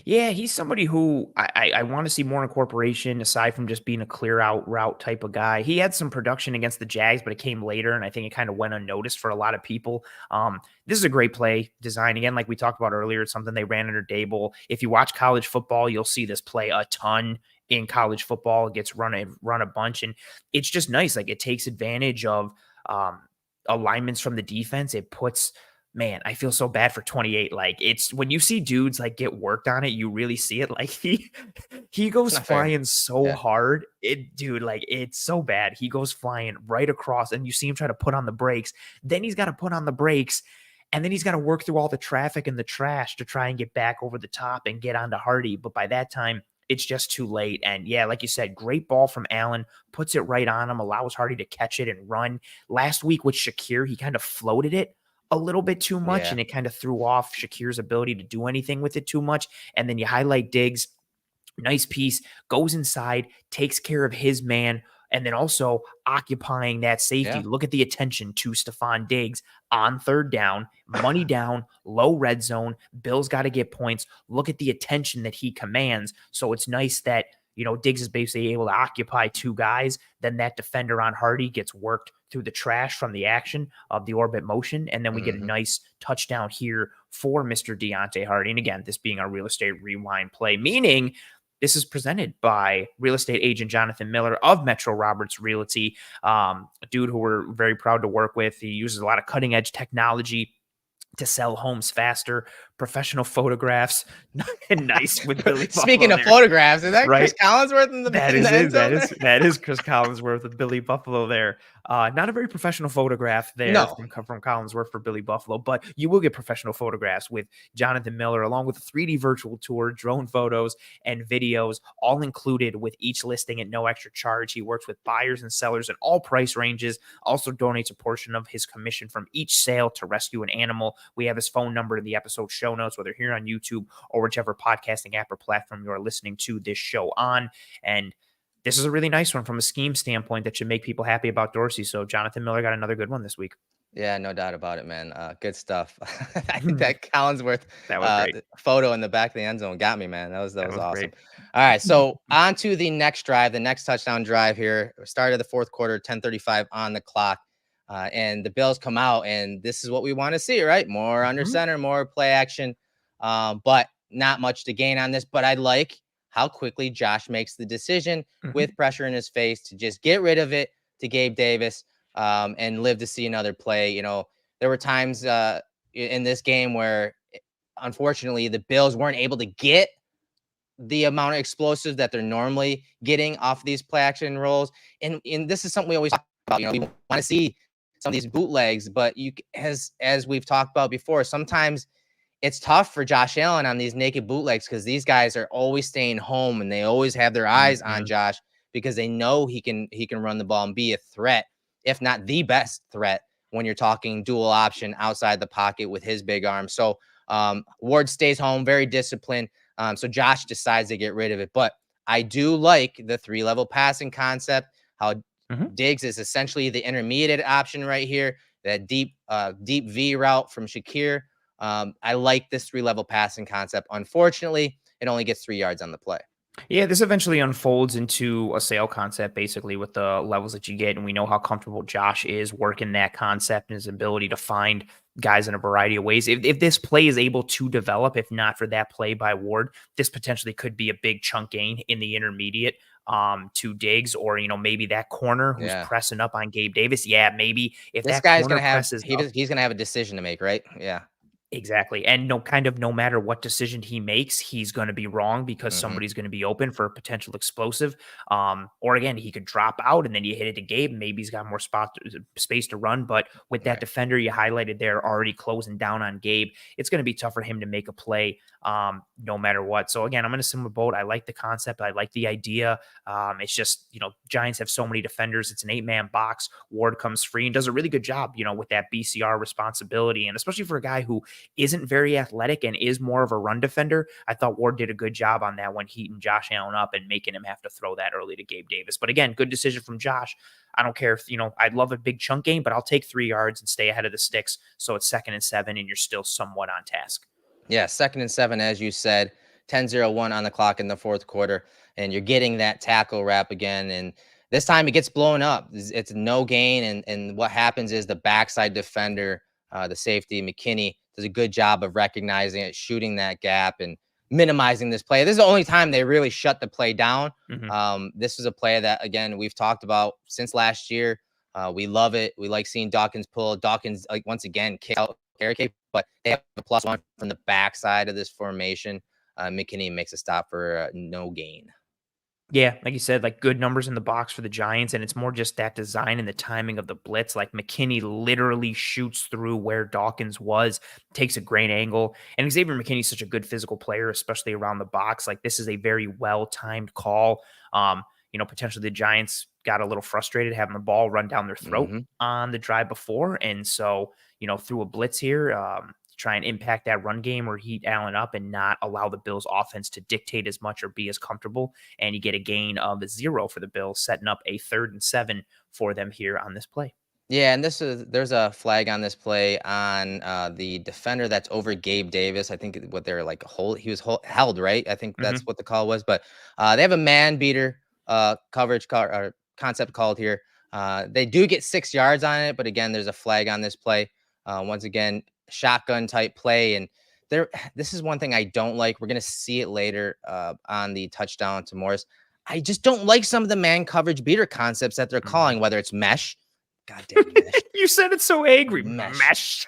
A: Yeah, he's somebody who I want to see more incorporation aside from just being a clear out route type of guy. He had some production against the Jags, but it came later, and I think it kind of went unnoticed for a lot of people. This is a great play design. Again, like we talked about earlier, it's something they ran under Dable. If you watch college football, you'll see this play a ton in college football. It gets run a bunch, and it's just nice. Like it takes advantage of alignments from the defense. It puts man, I feel so bad for 28. Like it's when you see dudes like get worked on it, you really see it. Like he goes
B: Not fair.
A: flying so
B: Yeah.
A: hard. Dude, like it's so bad. He goes flying right across and you see him try to put on the brakes. Then he's got to put on the brakes and then he's got to work through all the traffic and the trash to try and get back over the top and get onto Harty. But by that time, it's just too late. And yeah, like you said, great ball from Allen, puts it right on him, allows Harty to catch it and run. Last week with Shakir, he kind of floated it a little bit too much, and it kind of threw off Shakir's ability to do anything with it too much. And then you highlight Diggs, nice piece, goes inside, takes care of his man, and then also occupying that safety.
B: Yeah.
A: Look at the attention to Stephon Diggs on 3rd down, money down, low red zone. Bills got to get points. Look at the attention that he commands. So it's nice that Diggs is basically able to occupy 2 guys. Then that defender on Harty gets worked through the trash from the action of the orbit motion. And then we get a nice touchdown here for Mr. Deonte Harty. And again, this being our real estate rewind play, meaning this is presented by real estate agent Jonathan Miller of Metro Roberts Realty, a dude who we're very proud to work with. He uses a lot of cutting edge technology to sell homes faster, professional photographs. Nice with Billy
B: Speaking
A: Buffalo
B: of
A: there,
B: photographs, is that Chris
A: right?
B: Collinsworth in
A: That
B: in
A: is
B: the end
A: it.
B: zone there?
A: That is Chris Collinsworth with Billy Buffalo there. Not a very professional photograph there
B: No.
A: from Collinsworth for Billy Buffalo, but you will get professional photographs with Jonathan Miller, along with a 3D virtual tour, drone photos, and videos, all included with each listing at no extra charge. He works with buyers and sellers at all price ranges, also donates a portion of his commission from each sale to rescue an animal. We have his phone number in the episode show notes, whether here on YouTube or whichever podcasting app or platform you are listening to this show on. And this is a really nice one from a scheme standpoint that should make people happy about Dorsey. So Jonathan Miller got another good one this week.
B: Yeah, no doubt about it, man. Good stuff. I think that Collinsworth
A: That was great.
B: photo in the back of the end zone got me, man. That
A: That
B: was
A: was
B: awesome.
A: great.
B: All right, so on to the next drive, the next touchdown drive here. Start of the fourth quarter, 10:35 on the clock. And the Bills come out, and this is what we want to see, right? More under center, more play action, but not much to gain on this. But I like how quickly Josh makes the decision with pressure in his face to just get rid of it to Gabe Davis and live to see another play. You know, there were times in this game where, unfortunately, the Bills weren't able to get the amount of explosives that they're normally getting off these play action rolls. And this is something we always talk about. You know, we want to see some of these bootlegs, but as we've talked about before, sometimes it's tough for Josh Allen on these naked bootlegs because these guys are always staying home and they always have their eyes on Josh because they know he can run the ball and be a threat, if not the best threat, when you're talking dual option outside the pocket with his big arm. So Ward stays home, very disciplined. So Josh decides to get rid of it. But I do like the 3-level passing concept, how Diggs is essentially the intermediate option right here, that deep V route from Shakir. I like this 3-level passing concept. Unfortunately, it only gets 3 yards on the play.
A: Yeah, this eventually unfolds into a sale concept, basically, with the levels that you get. And we know how comfortable Josh is working that concept and his ability to find guys in a variety of ways. If this play is able to develop, if not for that play by Ward, this potentially could be a big chunk gain in the intermediate to Diggs, or, you know, maybe that corner who's pressing up on Gabe Davis. Yeah, maybe if
B: this
A: that
B: guy's
A: corner
B: gonna have
A: presses
B: he's gonna have a decision to make, right? Yeah.
A: Exactly. And no matter what decision he makes, he's going to be wrong because somebody's going to be open for a potential explosive. Or again, he could drop out and then you hit it to Gabe. Maybe he's got more space to run. But with that defender you highlighted there already closing down on Gabe, it's going to be tough for him to make a play no matter what. So again, I'm in a similar boat. I like the concept. I like the idea. It's just, you know, Giants have so many defenders. It's an 8-man box. Ward comes free and does a really good job, you know, with that BCR responsibility. And especially for a guy who isn't very athletic and is more of a run defender, I thought Ward did a good job on that when heating Josh Allen up and making him have to throw that early to Gabe Davis. But again, good decision from Josh. I don't care if, you know, I'd love a big chunk game, but I'll take 3 yards and stay ahead of the sticks. So it's 2nd and 7 and you're still somewhat on task.
B: Yeah, 2nd and 7, as you said, 10-0-1 on the clock in the fourth quarter, and you're getting that tackle wrap again. And this time it gets blown up. It's no gain. And what happens is the backside defender, the safety, McKinney, does a good job of recognizing it, shooting that gap, and minimizing this play. This is the only time they really shut the play down. This is a play that, again, we've talked about since last year. We love it. We like seeing Dawkins pull. Dawkins, like, once again, kick out Carrick, but they have a +1 from the backside of this formation. McKinney makes a stop for no gain.
A: Yeah, like you said, like good numbers in the box for the Giants, and it's more just that design and the timing of the blitz. Like McKinney literally shoots through where Dawkins was, takes a great angle. And Xavier McKinney's such a good physical player, especially around the box. Like this is a very well-timed call. You know, potentially the Giants got a little frustrated having the ball run down their throat on the drive before. And so, you know, through a blitz here, try and impact that run game or heat Allen up and not allow the Bills offense to dictate as much or be as comfortable. And you get a gain of 0 for the Bills, setting up a 3rd and 7 for them here on this play.
B: Yeah, and there's a flag on this play on the defender that's over Gabe Davis. I think what they're like he was held, right? I think that's what the call was. But they have a man beater coverage or concept called here. They do get 6 yards on it, but again, there's a flag on this play. Once again, shotgun type play, and this is one thing I don't like. We're gonna see it later on the touchdown to Morris. I just don't like some of the man coverage beater concepts that they're calling, whether it's mesh, Goddamn mesh.
A: You said it so angry.
B: Mesh.
A: Mesh.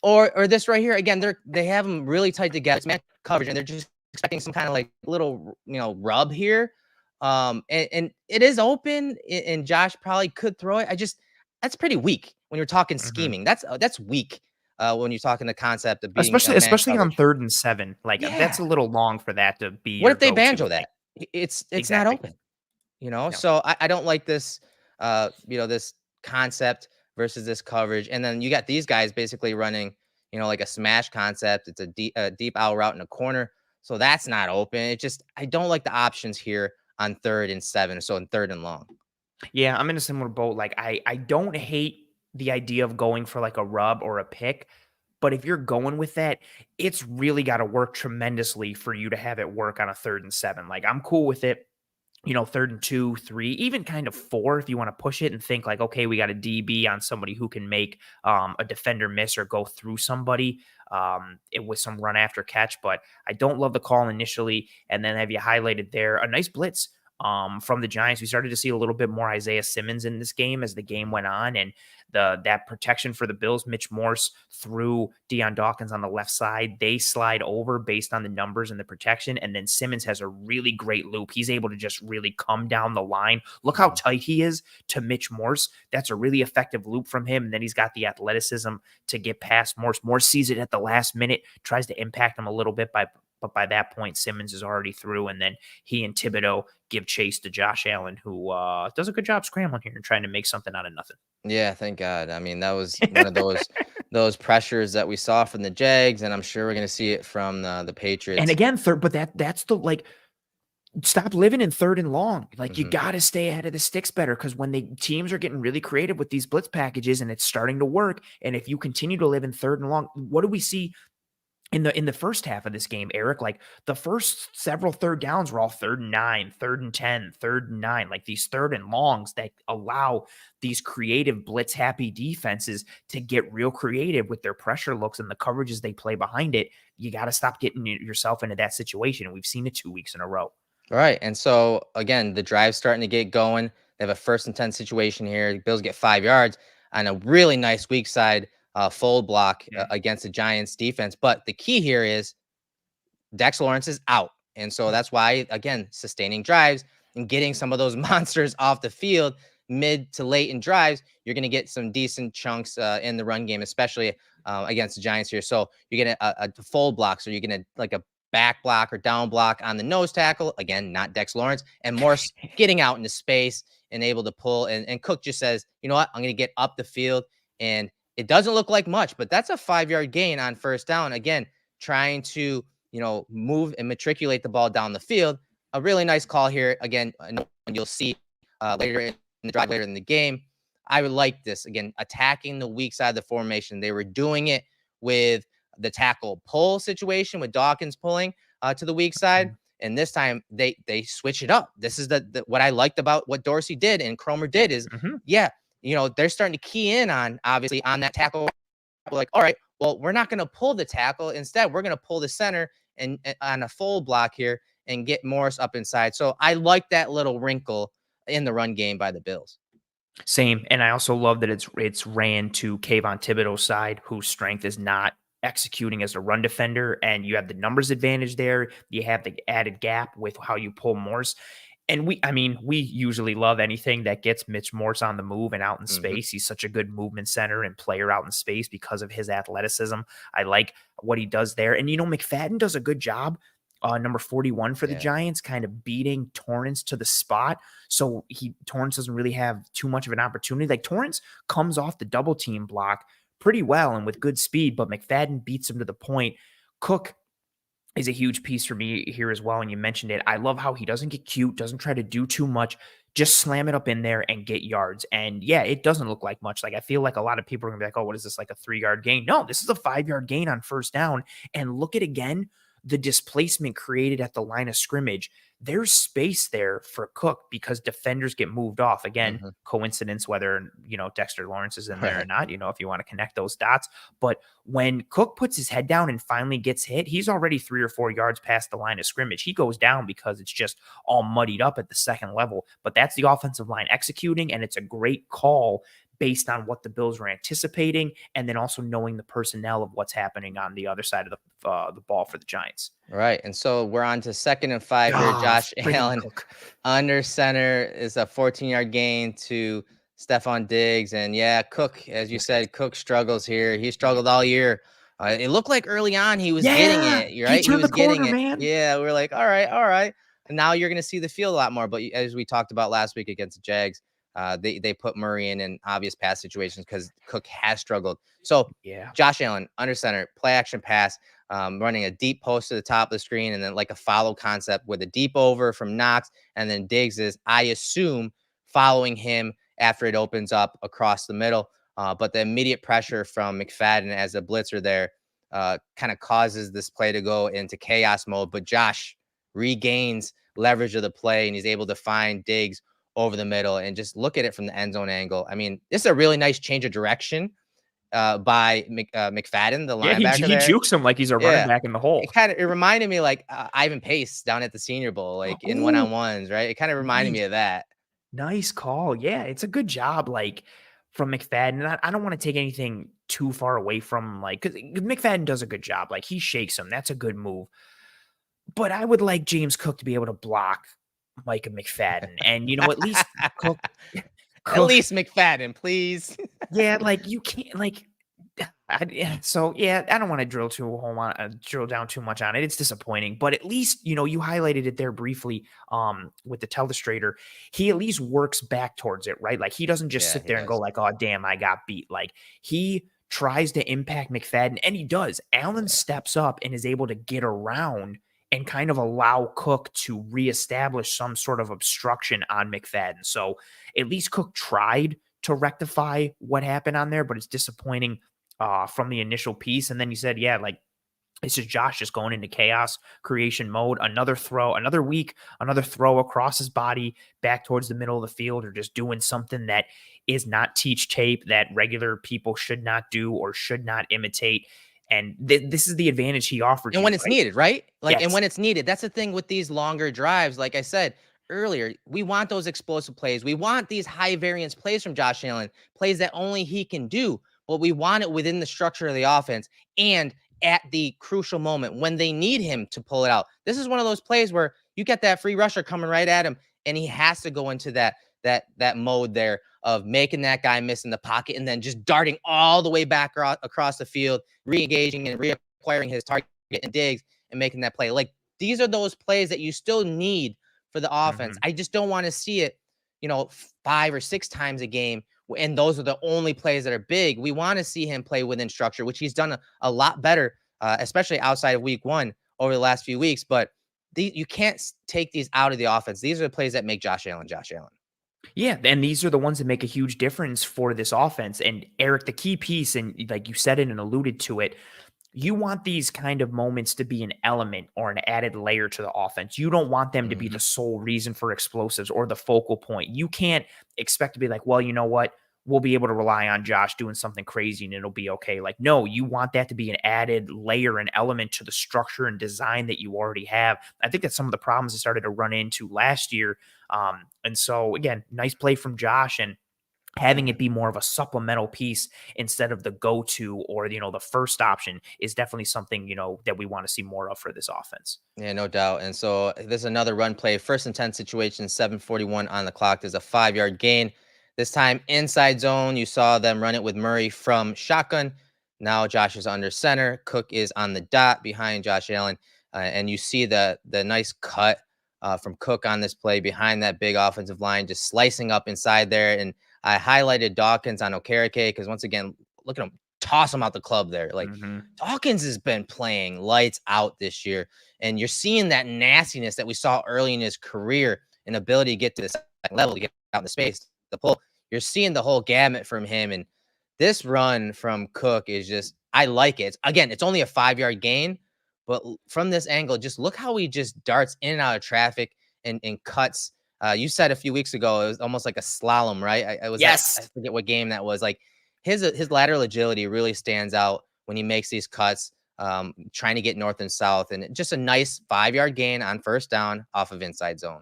B: Or this right here again. They have them really tight together. It's man coverage, and they're just expecting some kind of like little rub here. And it is open, and Josh probably could throw it. That's pretty weak when you're talking scheming. That's weak. When you're talking the concept of beating man
A: Especially on
B: coverage.
A: 3rd and 7. Like that's
B: Yeah.
A: a little long for that to be
B: What
A: your
B: if they
A: go-to.
B: banjo
A: Like,
B: that? It's not
A: exactly.
B: open.
A: No.
B: So I don't like this this concept versus this coverage. And then you got these guys basically running like a smash concept. It's a deep out route in a corner, so that's not open. I don't like the options here on 3rd and 7, so in 3rd and long.
A: Yeah, I'm in a similar boat. Like I don't hate the idea of going for like a rub or a pick, but if you're going with that, it's really got to work tremendously for you to have it work on a 3rd and 7. Like I'm cool with it, 3rd and 2, 3, even kind of 4 if you want to push it and think like, okay, we got a DB on somebody who can make a defender miss or go through somebody with some run after catch. But I don't love the call initially. And then have you highlighted there a nice blitz from the Giants. We started to see a little bit more Isaiah Simmons in this game as the game went on, and that protection for the Bills. Mitch Morse threw Deion Dawkins on the left side. They slide over based on the numbers and the protection, and then Simmons has a really great loop. He's able to just really come down the line. Look how tight he is to Mitch Morse. That's a really effective loop from him, and then he's got the athleticism to get past Morse. Morse sees it at the last minute, tries to impact him a little bit but by that point, Simmons is already through, and then he and Thibodeau give chase to Josh Allen, who does a good job scrambling here and trying to make something out of nothing.
B: Yeah, thank God. I mean, that was one of those pressures that we saw from the Jags, and I'm sure we're going to see it from the Patriots.
A: And again, third, but that's the like. Stop living in 3rd and long. Like you got to stay ahead of the sticks better, because when the teams are getting really creative with these blitz packages and it's starting to work, and if you continue to live in 3rd and long, what do we see in the first half of this game, Eric? Like the first several 3rd downs were all 3rd and 9, 3rd and 10, 3rd and 9, like these 3rd and longs that allow these creative blitz happy defenses to get real creative with their pressure looks and the coverages they play behind it. You got to stop getting yourself into that situation. And we've seen it 2 weeks in a row.
B: All right. And so again, the drive's starting to get going. They have a 1st and 10 situation here. The Bills get 5 yards on a really nice weak side fold block against the Giants defense. But the key here is Dex Lawrence is out. And so that's why, again, sustaining drives and getting some of those monsters off the field mid to late in drives, you're going to get some decent chunks in the run game, especially against the Giants here. So you get a fold block. So you're going to like a back block or down block on the nose tackle. Again, not Dex Lawrence, and Morse getting out into space and able to pull. And Cook just says, you know what, I'm going to get up the field. And it doesn't look like much, but that's a 5-yard gain on 1st down. Again, trying to, move and matriculate the ball down the field. A really nice call here. Again, you'll see later in the drive, later in the game. I would like this. Again, attacking the weak side of the formation. They were doing it with the tackle pull situation with Dawkins pulling to the weak side. And this time they switch it up. This is what I liked about what Dorsey did and Cromer did is, they're starting to key in on, obviously, on that tackle. We're like, all right, well, we're not going to pull the tackle. Instead, we're going to pull the center and on a full block here and get Morris up inside. So I like that little wrinkle in the run game by the Bills.
A: Same. And I also love that it's ran to Kayvon Thibodeau's side, whose strength is not executing as a run defender, and you have the numbers advantage there. You have the added gap with how you pull Morse. And we usually love anything that gets Mitch Morse on the move and out in space. He's such a good movement center and player out in space because of his athleticism. I like what he does there. And, McFadden does a good job. Number 41 for the Giants, kind of beating Torrance to the spot. So Torrance doesn't really have too much of an opportunity. Like Torrance comes off the double team block pretty well and with good speed, but McFadden beats him to the point. Cook is a huge piece for me here as well. And you mentioned it. I love how he doesn't get cute, doesn't try to do too much, just slam it up in there and get yards. And yeah, it doesn't look like much. Like I feel like a lot of people are gonna be like, oh, what is this, like a 3-yard gain? No, this is a 5-yard gain on 1st down. And look at again, the displacement created at the line of scrimmage. There's space there for Cook because defenders get moved off. Again, coincidence whether, Dexter Lawrence is in there or not, if you want to connect those dots. But when Cook puts his head down and finally gets hit, he's already 3 or 4 yards past the line of scrimmage. He goes down because it's just all muddied up at the second level. But that's the offensive line executing, and it's a great call based on what the Bills were anticipating, and then also knowing the personnel of what's happening on the other side of the ball for the Giants.
B: Right. And so we're on to 2nd and 5 here.
A: Ah,
B: Josh
A: friggin'
B: Allen
A: Cook.
B: under center is a 14-yard gain to Stephon Diggs. And yeah, Cook, as you said, Cook struggles here. He struggled all year. It looked like early on he was getting
A: Yeah,
B: it,
A: he
B: right? He
A: turned the
B: was getting
A: corner,
B: it.
A: man.
B: Yeah, we're like, all right, all right. And now you're going to see the field a lot more. But as we talked about last week against the Jags, they put Murray in obvious pass situations because Cook has struggled. So
A: Yeah.
B: Josh Allen under center, play action pass, running a deep post to the top of the screen, and then like a follow concept with a deep over from Knox, and then Diggs is, I assume, following him after it opens up across the middle. But the immediate pressure from McFadden as a blitzer there kind of causes this play to go into chaos mode. But Josh regains leverage of the play, and he's able to find Diggs over the middle and just look at it from the end zone angle. I mean, this is a really nice change of direction by McFadden, the
A: Yeah,
B: linebacker
A: he
B: there.
A: jukes him like he's a running
B: Yeah.
A: back in the hole.
B: It reminded me like Ivan Pace down at the Senior Bowl, like in
A: Ooh,
B: one-on-ones, right? It kind of reminded
A: nice.
B: me of that.
A: Nice call. Yeah, it's a good job, like, from McFadden. And I don't wanna take anything too far away from, like, because McFadden does a good job, like, he shakes him, that's a good move. But I would like James Cook to be able to block Micah McFadden, and, at least Cook
B: At
A: Cook
B: least McFadden, please.
A: yeah, like, you can't, like, yeah, so, yeah, I don't wanna drill down too much on it, it's disappointing, but at least, you highlighted it there briefly, with the telestrator. He at least works back towards it, right? Like, he doesn't just
B: Yeah,
A: sit
B: he
A: there and go
B: does.
A: like, "Oh, damn, I got beat." Like, he tries to impact McFadden, and he does. Allen
B: Yeah.
A: steps up and is able to get around and kind of allow Cook to reestablish some sort of obstruction on McFadden. So, at least Cook tried to rectify what happened on there, but it's disappointing from the initial piece. And then you said, yeah, like it's just Josh just going into chaos creation mode. Another throw, another week, another throw across his body back towards the middle of the field, or just doing something that is not teach tape that regular people should not do or should not imitate. And this is the advantage he offers
B: And
A: you,
B: when it's
A: right?
B: needed, right? Like, and
A: Yes.
B: when it's needed, that's the thing with these longer drives. Like I said earlier, we want those explosive plays. We want these high variance plays from Josh Allen, plays that only he can do, but we want it within the structure of the offense and at the crucial moment when they need him to pull it out. This is one of those plays where you get that free rusher coming right at him, and he has to go into that mode there of making that guy miss in the pocket and then just darting all the way back across the field, re-engaging and reacquiring his target and Diggs and making that play. Like, these are those plays that you still need for the offense.
A: Mhm.
B: I just don't want to see it, 5 or 6 times a game. And those are the only plays that are big. We want to see him play within structure, which he's done a lot better, especially outside of week 1 over the last few weeks. But you can't take these out of the offense. These are the plays that make Josh Allen, Josh Allen.
A: Yeah, and these are the ones that make a huge difference for this offense. And Eric, the key piece, and like you said it and alluded to it, you want these kind of moments to be an element or an added layer to the offense. You don't want them to be
B: Mm-hmm.
A: the sole reason for explosives or the focal point. You can't expect to be like, well, you know what? We'll be able to rely on Josh doing something crazy and it'll be okay. Like, no, you want that to be an added layer and element to the structure and design that you already have. I think that's some of the problems I started to run into last year. And so, again, nice play from Josh, and having it be more of a supplemental piece instead of the go-to or the first option is definitely something that we want to see more of for this offense.
B: Yeah, no doubt. And so there's another run play, 1st and 10 situation, 7:41 on the clock. There's a 5-yard gain. This time inside zone. You saw them run it with Murray from shotgun. Now Josh is under center. Cook is on the dot behind Josh Allen. And you see the nice cut from Cook on this play behind that big offensive line, just slicing up inside there. And I highlighted Dawkins on Okereke because once again, look at him toss him out the club there. Like,
A: Hmm.
B: Dawkins has been playing lights out this year. And you're seeing that nastiness that we saw early in his career and ability to get to the second level, to get out in the space, the pull. You're seeing the whole gamut from him. And this run from Cook is just, I like it. Again, it's only a 5-yard gain, but from this angle, just look how he just darts in and out of traffic and cuts. You said a few weeks ago, it was almost like a slalom, right? I was at, I
A: Yes.
B: forget what game that was. Like, his lateral agility really stands out when he makes these cuts, trying to get north and south, and just a nice 5-yard gain on first down off of inside zone.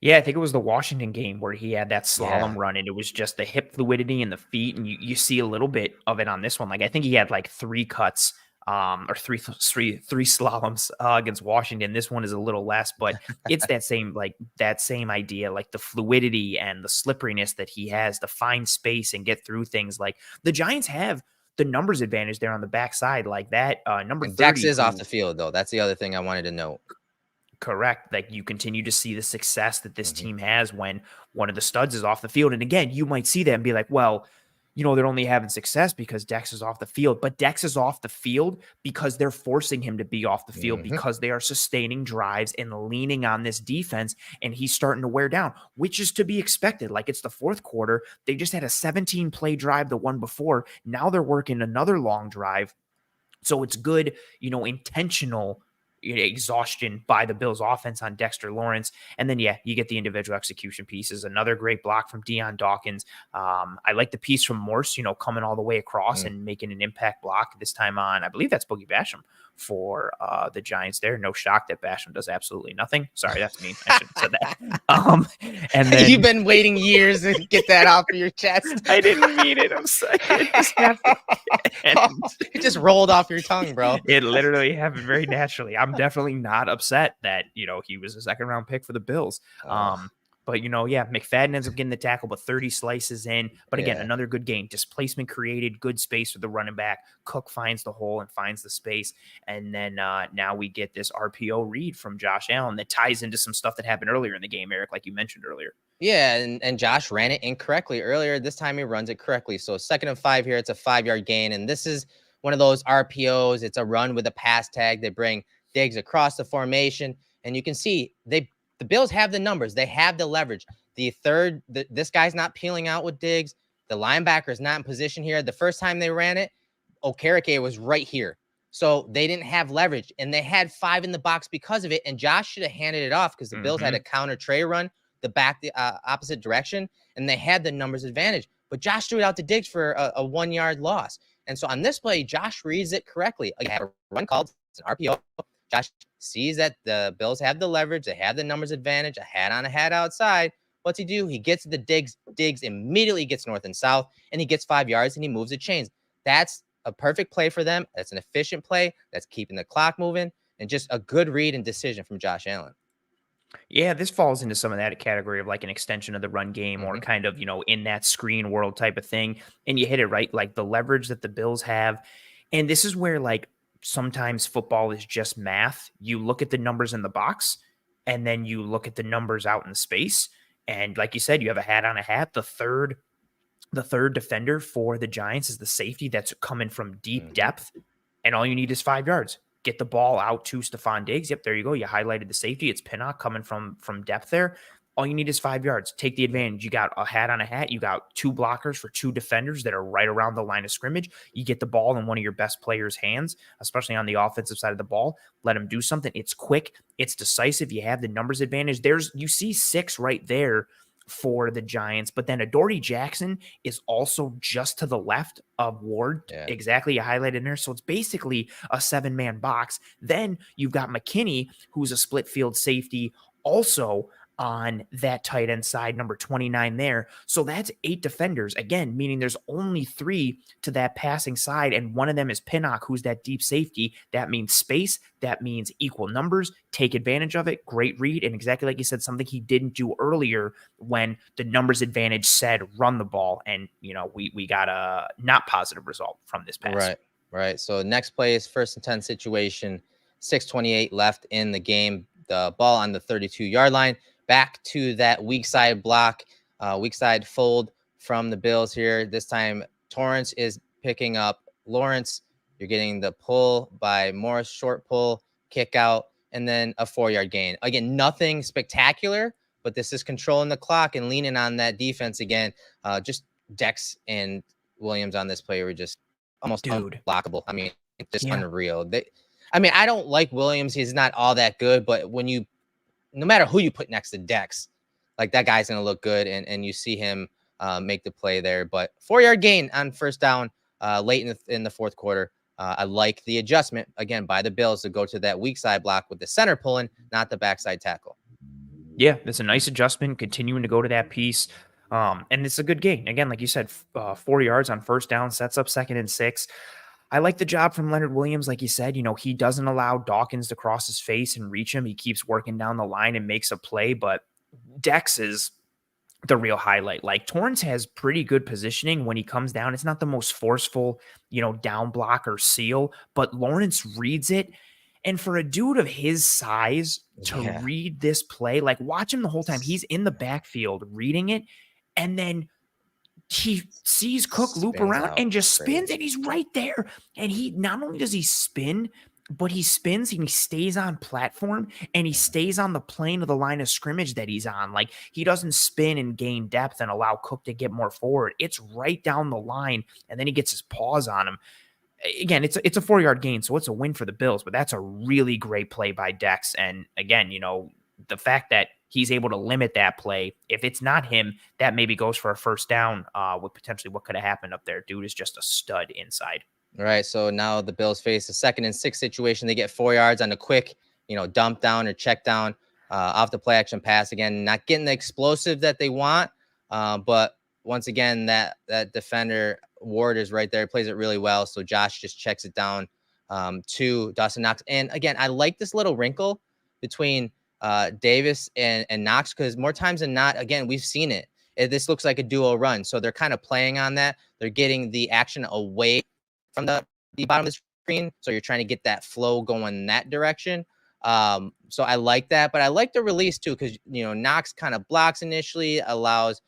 A: Yeah, I think it was the Washington game where he had that slalom
B: Yeah.
A: run, and it was just the hip fluidity in the feet, and you see a little bit of it on this one. Like, I think he had like 3 cuts, or three slaloms, against Washington. This one is a little less, but it's that same idea, like the fluidity and the slipperiness that he has to find space and get through things. Like, the Giants have the numbers advantage there on the backside, like that, number
B: And Dex
A: 30
B: is off
A: who
B: the field, though. That's the other thing I wanted to note.
A: Correct. Like, you continue to see the success that this
B: Mhm.
A: team has when one of the studs is off the field. And again, you might see that and be like, well, they're only having success because Dex is off the field. But Dex is off the field because they're forcing him to be off the field,
B: Mhm.
A: because they are sustaining drives and leaning on this defense. And he's starting to wear down, which is to be expected. Like, it's the fourth quarter. They just had a 17-play drive the one before. Now they're working another long drive. So it's good, intentional exhaustion by the Bills offense on Dexter Lawrence. And then, yeah, you get the individual execution pieces. Another great block from Deion Dawkins. I like the piece from Morse, coming all the way across
B: Mm.
A: and making an impact block this time on, I believe that's Boogie Basham for the Giants there. No shock that Basham does absolutely nothing. Sorry, that's mean. I shouldn't have said that. And
B: You've
A: then
B: been waiting years to get that off of your chest.
A: I didn't mean it. I'm sorry. It just happened.
B: It just rolled off your tongue, bro.
A: It literally happened very naturally. I'm definitely not upset that, he was a second round pick for the Bills.
B: Oh,
A: But yeah, McFadden ends up getting the tackle, but 30 slices in. But again,
B: yeah.
A: another good game. Displacement created, good space for the running back. Cook finds the hole and finds the space. And then now we get this RPO read from Josh Allen that ties into some stuff that happened earlier in the game, Eric, like you mentioned earlier.
B: Yeah, and Josh ran it incorrectly earlier. This time he runs it correctly. So 2nd and 5 here. It's a 5-yard gain. And this is one of those RPOs. It's a run with a pass tag. They bring Diggs across the formation. And you can see the Bills have the numbers. They have the leverage. This guy's not peeling out with Diggs. The linebacker is not in position here. The first time they ran it, Okereke was right here. So they didn't have leverage. And they had 5 in the box because of it. And Josh should have handed it off because the Bills had a counter tray run the opposite direction, and they had the numbers advantage. But Josh threw it out to Diggs for a 1-yard loss. And so on this play, Josh reads it correctly. Again, have a run called. It's an RPO. Josh sees that the Bills have the leverage. They have the numbers advantage. A hat on, a hat outside. What's he do? He gets to the Diggs. Diggs immediately gets north and south, and he gets 5 yards, and he moves the chains. That's a perfect play for them. That's an efficient play. That's keeping the clock moving, and just a good read and decision from Josh Allen.
A: Yeah, this falls into some of that category of like an extension of the run game, or
B: Mm-hmm.
A: kind of, in that screen world type of thing. And you hit it right, like the leverage that the Bills have. And this is where, like, sometimes football is just math. You look at the numbers in the box, and then you look at the numbers out in space. And like you said, you have a hat on a hat. The third defender for the Giants is the safety that's coming from deep
B: Mm-hmm.
A: depth, and all you need is 5 yards. Get the ball out to Stephon Diggs. Yep, there you go. You highlighted the safety. It's Pinnock coming from depth there. All you need is 5 yards. Take the advantage. You got a hat on a hat. You got 2 blockers for 2 defenders that are right around the line of scrimmage. You get the ball in one of your best players' hands, especially on the offensive side of the ball. Let him do something. It's quick. It's decisive. You have the numbers advantage. You see 6 right there for the Giants, but then Adoree Jackson is also just to the left of Ward.
B: Yeah.
A: Exactly, you highlighted in there. So it's basically a 7-man box. Then you've got McKinney, who's a split field safety, also on that tight end side, number 29 there. So that's 8 defenders, again, meaning there's only 3 to that passing side, and one of them is Pinnock, who's that deep safety. That means space. That means equal numbers. Take advantage of it. Great read. And exactly like you said, something he didn't do earlier when the numbers advantage said run the ball. And, we got a not positive result from this pass.
B: Right. So next play is 1st and 10 situation, 6:28 left in the game. The ball on the 32-yard line. Back to that weak side block, weak side fold from the Bills here. This time, Torrance is picking up Lawrence. You're getting the pull by Morris, short pull, kick out, and then a 4-yard gain. Again, nothing spectacular, but this is controlling the clock and leaning on that defense again. Just Dex and Williams on this play were just almost unblockable. I mean, it's just unreal. I don't like Williams. He's not all that good, but no matter who you put next to Dex, like that guy's going to look good. And you see him make the play there. But 4-yard gain on 1st down late in the 4th quarter. I like the adjustment, again, by the Bills to go to that weak side block with the center pulling, not the backside tackle.
A: Yeah, it's a nice adjustment, continuing to go to that piece. And it's a good gain. Again, like you said, 4 yards on first down, sets up 2nd and 6. I like the job from Leonard Williams. Like you said, he doesn't allow Dawkins to cross his face and reach him. He keeps working down the line and makes a play, but Dex is the real highlight. Like Torrance has pretty good positioning when he comes down. It's not the most forceful, down block or seal, but Lawrence reads it. And for a dude of his size to
B: Yeah.
A: read this play, like watch him the whole time. He's in the backfield reading it. And then he sees Cook loop
B: Spins
A: around
B: out.
A: and just
B: Great.
A: spins, and he's right there. And he not only does he spin, but he spins and he stays on platform and he stays on the plane of the line of scrimmage that he's on. Like he doesn't spin and gain depth and allow Cook to get more forward. It's right down the line, and then he gets his paws on him. Again, it's a 4-yard gain, so it's a win for the Bills, but that's a really great play by Dex. And again, the fact that he's able to limit that play, if it's not him, that maybe goes for a first down with potentially what could have happened up there. Dude is just a stud inside.
B: All right, so now the Bills face a 2nd and 6 situation. They get 4 yards on a quick, dump down or check down off the play action pass. Again, not getting the explosive that they want, but once again, that defender Ward is right there. He plays it really well. So Josh just checks it down to Dawson Knox. And again, I like this little wrinkle between Davis and Knox, because more times than not, again, we've seen it. This looks like a duo run. So they're kind of playing on that. They're getting the action away from the bottom of the screen. So you're trying to get that flow going in that direction. So I like that, but I like the release too, because, Knox kind of blocks initially, allows,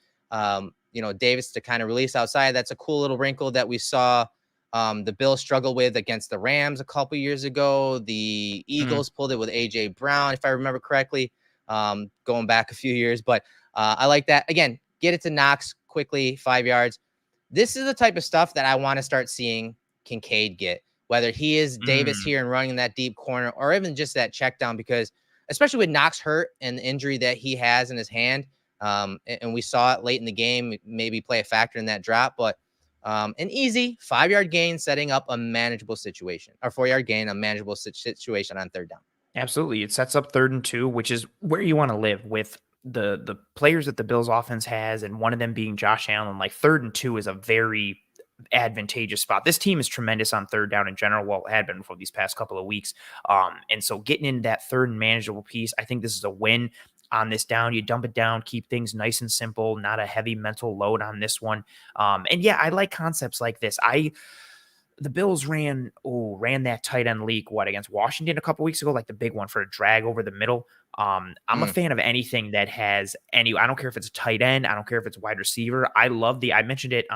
B: Davis to kind of release outside. That's a cool little wrinkle that we saw the Bills struggle with against the Rams a couple years ago. The Eagles pulled it with A.J. Brown, if I remember correctly, going back a few years. But I like that. Again, get it to Knox quickly, 5 yards. This is the type of stuff that I want to start seeing Kincaid get, whether he is Davis here and running that deep corner or even just that check down, because especially with Knox hurt and the injury that he has in his hand, and we saw it late in the game, maybe play a factor in that drop, but an easy 5-yard gain setting up a manageable situation, or 4-yard gain, a manageable situation on third down.
A: Absolutely. It sets up 3rd and 2, which is where you want to live with the players that the Bills offense has, and one of them being Josh Allen. Like 3rd and 2 is a very advantageous spot. This team is tremendous on third down in general. Well, it had been for these past couple of weeks. And so getting into that third and manageable piece, I think this is a win on this down. You dump it down, keep things nice and simple, not a heavy mental load on this one. And yeah, I like concepts like this. The Bills ran that tight end leak, against Washington a couple weeks ago, like the big one for a drag over the middle. I'm a fan of anything that has I don't care if it's a tight end. I don't care if it's wide receiver. I mentioned it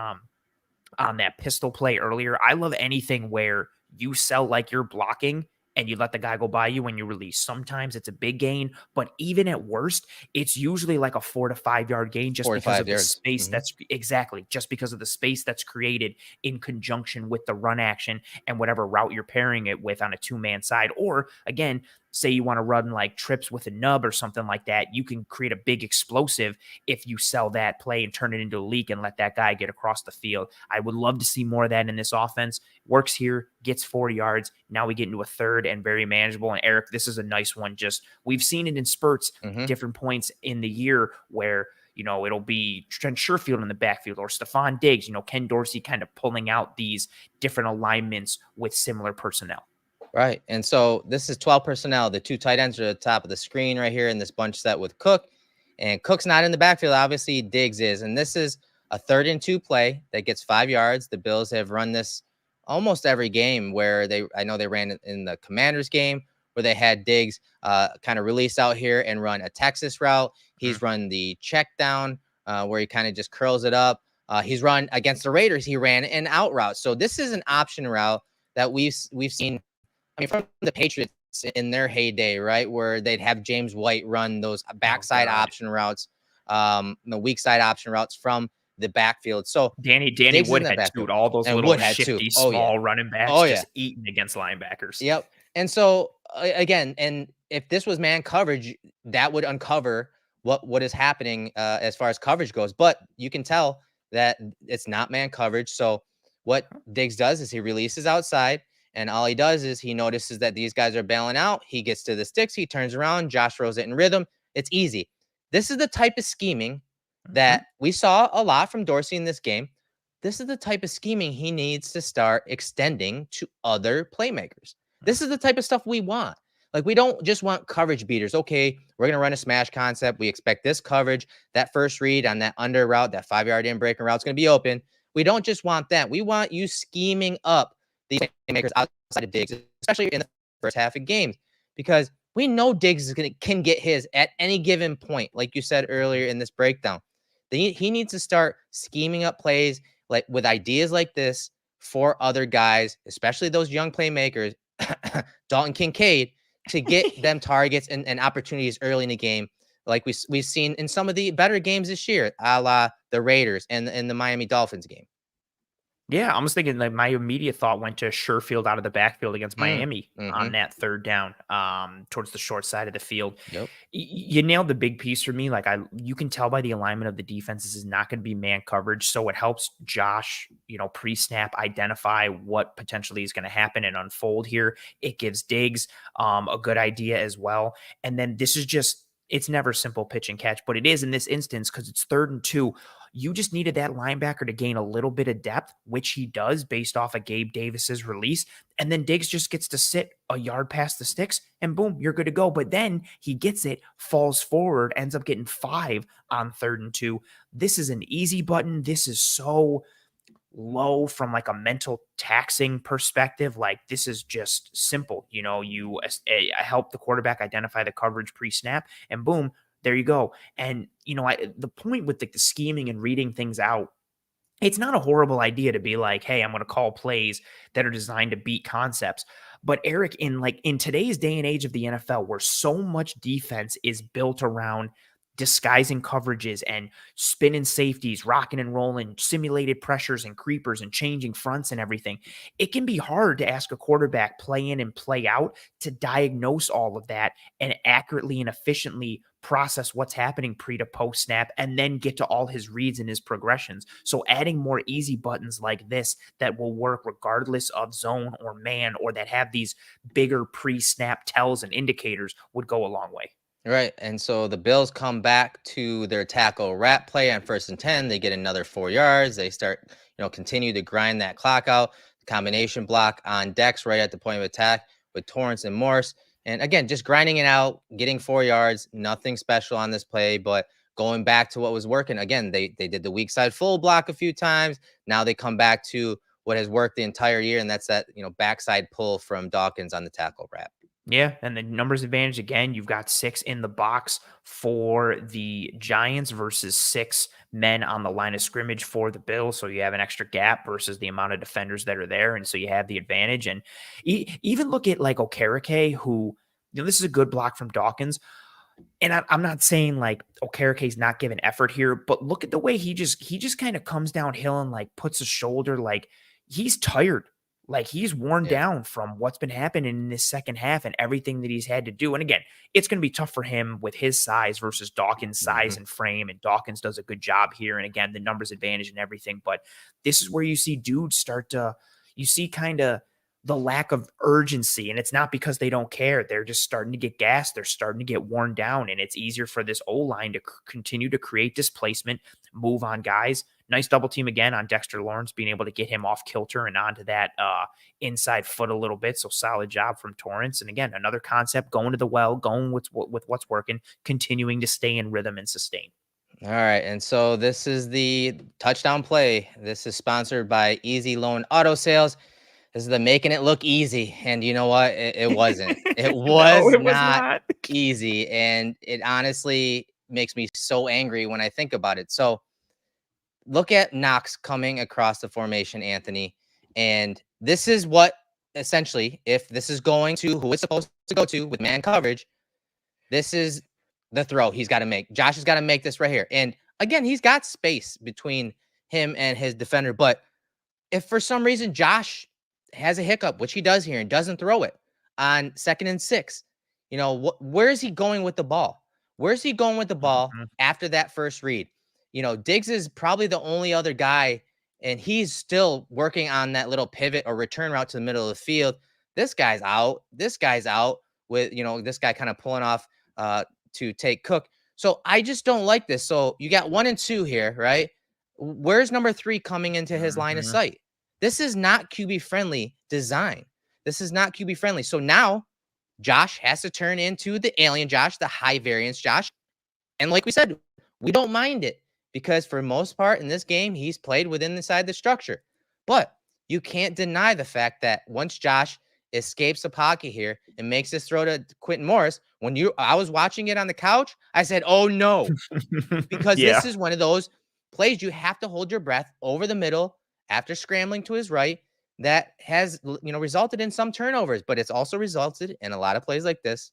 A: on that pistol play earlier. I love anything where you sell like you're blocking and you let the guy go by you when you release. Sometimes it's a big gain, but even at worst, it's usually like a 4 to 5 yard gain just because of the space just because of the space that's created in conjunction with the run action and whatever route you're pairing it with on a 2-man side. Or again, say you want to run like trips with a nub or something like that, you can create a big explosive if you sell that play and turn it into a leak and let that guy get across the field. I would love to see more of that in this offense. Works here, gets 4 yards. Now we get into a third and very manageable. And Eric, this is a nice one. Just we've seen it in spurts, different points in the year where it'll be Trent Sherfield in the backfield or Stephon Diggs, Ken Dorsey kind of pulling out these different alignments with similar personnel.
B: Right. And so this is 12 personnel. The 2 tight ends are at the top of the screen right here in this bunch set with Cook. And Cook's not in the backfield. Obviously, Diggs is. And this is a 3rd-and-2 play that gets 5 yards. The Bills have run this almost every game where I know they ran in the Commanders game where they had Diggs kind of release out here and run a Texas route. He's run the check down where he kind of just curls it up. He's run against the Raiders. He ran an out route. So this is an option route that we've seen. I mean, from the Patriots in their heyday, right, where they'd have James White run those backside option routes, the weak side option routes from the backfield. So
A: Danny Woodhead, dude, all those and little shifty, small running backs just eating against linebackers.
B: Yep. And so again, and if this was man coverage, that would uncover what is happening as far as coverage goes. But you can tell that it's not man coverage. So what Diggs does is he releases outside. And all he does is he notices that these guys are bailing out. He gets to the sticks. He turns around. Josh throws it in rhythm. It's easy. This is the type of scheming
A: Mhm.
B: that we saw a lot from Dorsey in this game. This is the type of scheming he needs to start extending to other playmakers. This is the type of stuff we want. Like, we don't just want coverage beaters. Okay, we're going to run a smash concept. We expect this coverage, that first read on that under route, that 5-yard in breaking route is going to be open. We don't just want that. We want you scheming up these playmakers outside of Diggs, especially in the first half of games, because we know Diggs can get his at any given point, like you said earlier in this breakdown. He needs to start scheming up plays like with ideas like this for other guys, especially those young playmakers, Dalton Kincaid, to get them targets and opportunities early in the game, like we've seen in some of the better games this year, a la the Raiders and the Miami Dolphins game.
A: Yeah, I was thinking like my immediate thought went to Sherfield out of the backfield against
B: Mm,
A: Miami on
B: mhm.
A: that third down, towards the short side of the field.
B: Yep.
A: You nailed the big piece for me. Like you can tell by the alignment of the defense, this is not going to be man coverage. So it helps Josh, pre-snap identify what potentially is going to happen and unfold here. It gives Diggs a good idea as well. And then this is just, it's never simple pitch and catch, but it is in this instance because it's 3rd and 2. You just needed that linebacker to gain a little bit of depth, which he does based off of Gabe Davis's release. And then Diggs just gets to sit a yard past the sticks and boom, you're good to go. But then he gets it, falls forward, ends up getting 5 on 3rd and 2. This is an easy button. This is so low from like a mental taxing perspective. Like this is just simple. You help the quarterback identify the coverage pre-snap and boom, there you go. And the point with the scheming and reading things out, it's not a horrible idea to be like, hey, I'm going to call plays that are designed to beat concepts. But Eric, in today's day and age of the NFL, where so much defense is built around disguising coverages and spinning safeties, rocking and rolling, simulated pressures and creepers and changing fronts and everything, it can be hard to ask a quarterback play in and play out to diagnose all of that and accurately and efficiently process what's happening pre to post snap and then get to all his reads and his progressions. So adding more easy buttons like this that will work regardless of zone or man, or that have these bigger pre snap tells and indicators, would go a long way.
B: Right. And so the Bills come back to their tackle wrap play on 1st and 10. They get another 4 yards. They start, continue to grind that clock out. The combination block on Dex right at the point of attack with Torrance and Morse. And again, just grinding it out, getting 4 yards, nothing special on this play, but going back to what was working. Again, they did the weak side full block a few times. Now they come back to what has worked the entire year, and that's that, backside pull from Dawkins on the tackle wrap.
A: Yeah, and the numbers advantage again, you've got 6 in the box for the Giants versus 6 men on the line of scrimmage for the Bills. So you have an extra gap versus the amount of defenders that are there. And so you have the advantage. And even look at like Okereke, who, this is a good block from Dawkins. And I'm not saying like Okereke's not giving effort here, but look at the way he just kind of comes downhill and like puts a shoulder, like he's tired. Like he's worn
B: Yeah.
A: down from what's been happening in this second half and everything that he's had to do. And again, it's going to be tough for him with his size versus Dawkins' size
B: Mhm.
A: and frame. And Dawkins does a good job here. And again, the numbers advantage and everything. But this is where you see dudes you see kind of the lack of urgency. And it's not because they don't care. They're just starting to get gassed. They're starting to get worn down. And it's easier for this O-line to continue to create displacement, move on guys. Nice double team again on Dexter Lawrence, being able to get him off kilter and onto that inside foot a little bit. So solid job from Torrance. And again, another concept, going to the well, going with what's working, continuing to stay in rhythm and sustain.
B: All right. And so this is the touchdown play. This is sponsored by Easy Loan Auto Sales. This is the making it look easy. And you know what? It wasn't. It
A: No,
B: was
A: it was
B: not
A: not.
B: easy. And it honestly makes me so angry when I think about it. So look at Knox coming across the formation, Anthony. And this is what essentially, if this is going to who it's supposed to go to with man coverage, this is the throw he's got to make. Josh has got to make this right here. And again, he's got space between him and his defender. But if for some reason Josh has a hiccup, which he does here, and doesn't throw it on 2nd and 6, where is he going with the ball? Where's he going with the ball
A: Mhm.
B: after that first read? Diggs is probably the only other guy, and he's still working on that little pivot or return route to the middle of the field. This guy's out. This guy's out with, this guy kind of pulling off to take Cook. So I just don't like this. So you got 1 and 2 here, right? Where's number 3 coming into his line of
A: Mhm.
B: sight? This is not QB friendly design. This is not QB friendly. So now Josh has to turn into the alien Josh, the high variance Josh. And like we said, we don't mind it because for most part in this game, he's played within inside the structure. But you can't deny the fact that once Josh escapes the pocket here and makes this throw to Quintin Morris, I was watching it on the couch, I said, "Oh no," because this
A: Yeah.
B: is one of those plays you have to hold your breath over the middle after scrambling to his right that has resulted in some turnovers, but it's also resulted in a lot of plays like this,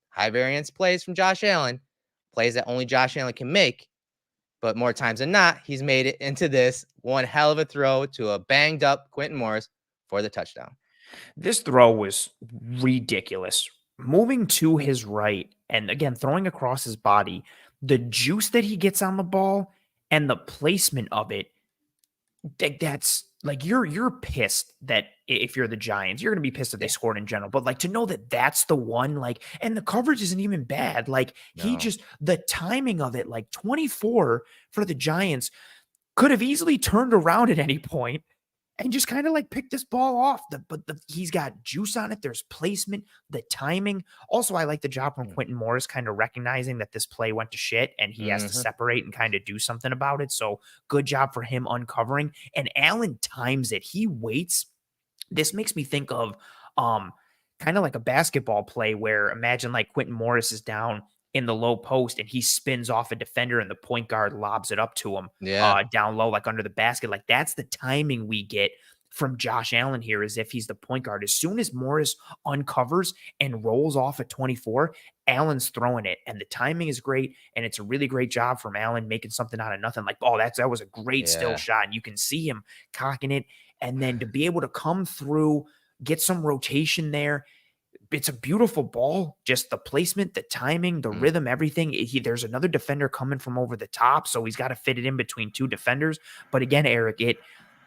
B: high variance plays from Josh Allen, plays that only Josh Allen can make. But more times than not, he's made it into this one hell of a throw to a banged up Quintin Morris for the touchdown.
A: This throw was ridiculous. Moving to his right and again throwing across his body, the juice that he gets on the ball and the placement of it, that's like you're pissed that if you're the Giants, you're gonna be pissed if they
B: Yeah.
A: scored in general. But like to know that that's the one, like, and the coverage isn't even bad. Like he
B: No.
A: just the timing of it, like 24 for the Giants could have easily turned around at any point and just kind of like picked this ball off. He's got juice on it. There's placement, the timing. Also, I like the job from Quintin Morris kind of recognizing that this play went to shit and he has to
B: Mm-hmm.
A: separate and kind of do something about it. So good job for him uncovering. And Allen times it. He waits. This makes me think of um kind of like a basketball play where imagine like Quintin Morris is down in the low post and he spins off a defender and the point guard lobs it up to him
B: Yeah.
A: down low, like under the basket. Like that's the timing we get from Josh Allen here, as if he's the point guard. As soon as Morris uncovers and rolls off at 24, Allen's throwing it, and the timing is great. And it's a really great job from Allen making something out of nothing. Like, oh, that was a great still
B: Yeah.
A: shot. And you can see him cocking it, and then to be able to come through, get some rotation there. It's a beautiful ball. Just the placement, the timing, the
B: Mm.
A: rhythm, everything. There's another defender coming from over the top, so he's got to fit it in between two defenders. But again, Eric,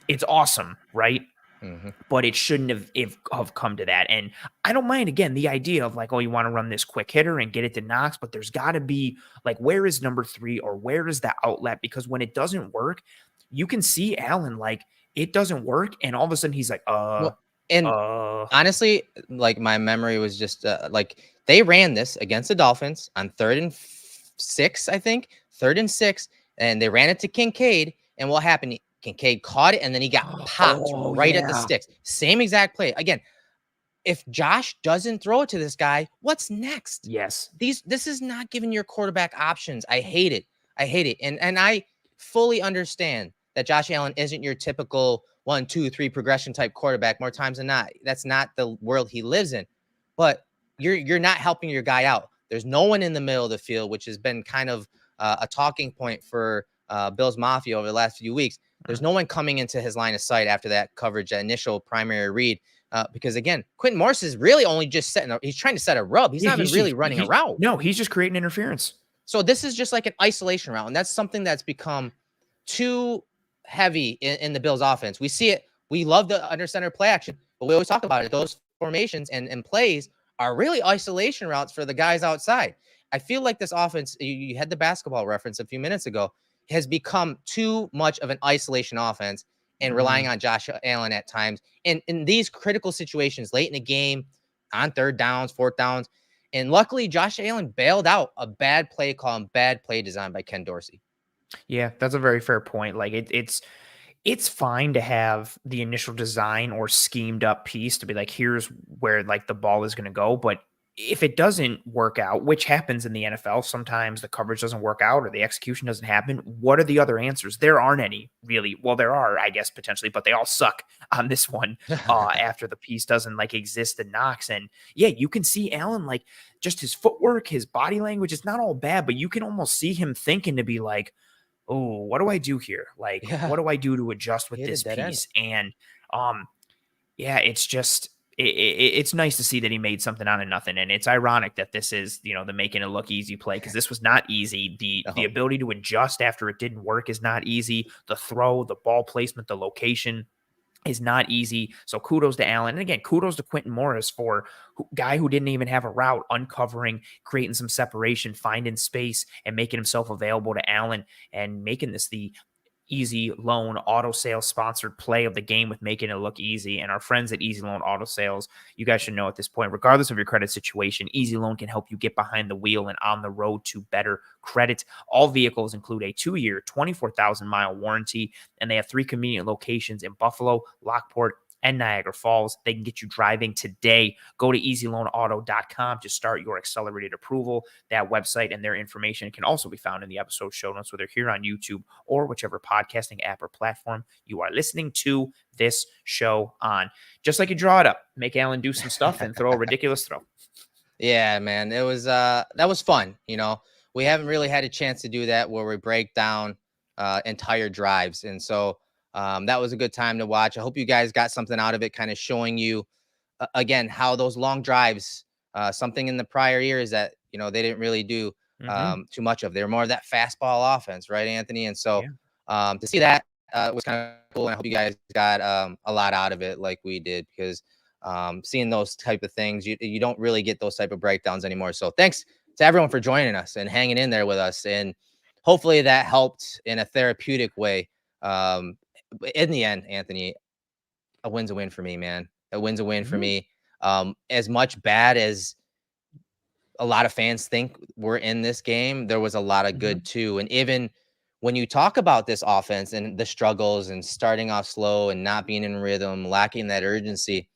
A: it's awesome, right?
B: Mm-hmm.
A: But it shouldn't have come to that. And I don't mind again the idea of like, oh, you want to run this quick hitter and get it to Knox, but there's got to be like, where is number 3 or where is the outlet? Because when it doesn't work, you can see Allen like it doesn't work, and all of a sudden he's like,
B: Well, and
A: uh.
B: honestly, like my memory was just like they ran this against the Dolphins on 3rd and 6, I think, 3rd and 6, and they ran it to Kincaid. And what happened? Kincaid caught it, and then he got popped
A: Oh
B: right at the
A: yeah.
B: sticks. Same exact play again. If Josh doesn't throw it to this guy, what's next?
A: Yes.
B: This is not giving your quarterback options. I hate it. I hate it. And I fully understand that Josh Allen isn't your typical 1, 2, 3 progression type quarterback more times than not. That's not the world he lives in. But you're not helping your guy out. There's no one in the middle of the field, which has been kind of a talking point for Bills Mafia over the last few weeks. There's no one coming into his line of sight after that coverage, that initial primary read. Because again, Quintin Morris is really only just he's trying to set a rub. He's
A: Yeah,
B: not even really running around.
A: no, he's just creating interference.
B: So this is just like an isolation route. And that's something that's become too heavy in the Bills offense. We see it. We love the under center play action, but we always talk about it. Those formations and plays are really isolation routes for the guys outside. I feel like this offense, you had the basketball reference a few minutes ago, has become too much of an isolation offense and relying on Josh Allen at times. And in these critical situations late in the game, on 3rd downs, 4th downs. And luckily, Josh Allen bailed out a bad play call and bad play design by Ken Dorsey.
A: Yeah, that's a very fair point. Like it's fine to have the initial design or schemed up piece to be like, here's where like the ball is going to go. But if it doesn't work out, which happens in the NFL, sometimes the coverage doesn't work out or the execution doesn't happen. What are the other answers? There aren't any really. Well, there are, I guess, potentially, but they all suck on this one after the piece doesn't like exist in Knox. And yeah, you can see Allen, like just his footwork, his body language, it's not all bad, but you can almost see him thinking to be like, oh, what do I do here? Like,
B: Yeah,
A: what do I do to adjust with
B: hit a
A: this
B: dead end.
A: piece? And yeah, it's just it's nice to see that he made something out of nothing. And it's ironic that this is, the making it look easy play, because this was not easy. The
B: No.
A: ability to adjust after it didn't work is not easy. The throw, the ball placement, the location. is not easy. So kudos to Allen. And again, kudos to Quintin Morris for guy who didn't even have a route, uncovering, creating some separation, finding space, and making himself available to Allen and making this the Easy Loan Auto Sales sponsored play of the game with making it look easy. And our friends at Easy Loan Auto Sales, you guys should know at this point, regardless of your credit situation, Easy Loan can help you get behind the wheel and on the road to better credit. All vehicles include a 2-year, 24,000-mile warranty, and they have 3 convenient locations in Buffalo, Lockport, and Niagara Falls. They can get you driving today. Go to easyloanauto.com to start your accelerated approval. That website and their information can also be found in the episode show notes, whether here on YouTube or whichever podcasting app or platform you are listening to this show on. Just like you draw it up, make Allen do some stuff and throw a ridiculous throw.
B: Yeah, man, it was that was fun. We haven't really had a chance to do that where we break down entire drives, and so that was a good time to watch. I hope you guys got something out of it, kind of showing you again how those long drives, something in the prior years that they didn't really do too much of. They were more of that fastball offense, right, Anthony? And so to see that was kind of cool, and I hope you guys got a lot out of it, like we did, because seeing those type of things, you don't really get those type of breakdowns anymore. So thanks to everyone for joining us and hanging in there with us, and hopefully that helped in a therapeutic way. In the end, Anthony, a win's a win for me, man. A win's a win for me. As much bad as a lot of fans think we're in this game, there was a lot of good too. And even when you talk about this offense and the struggles and starting off slow and not being in rhythm, lacking that urgency,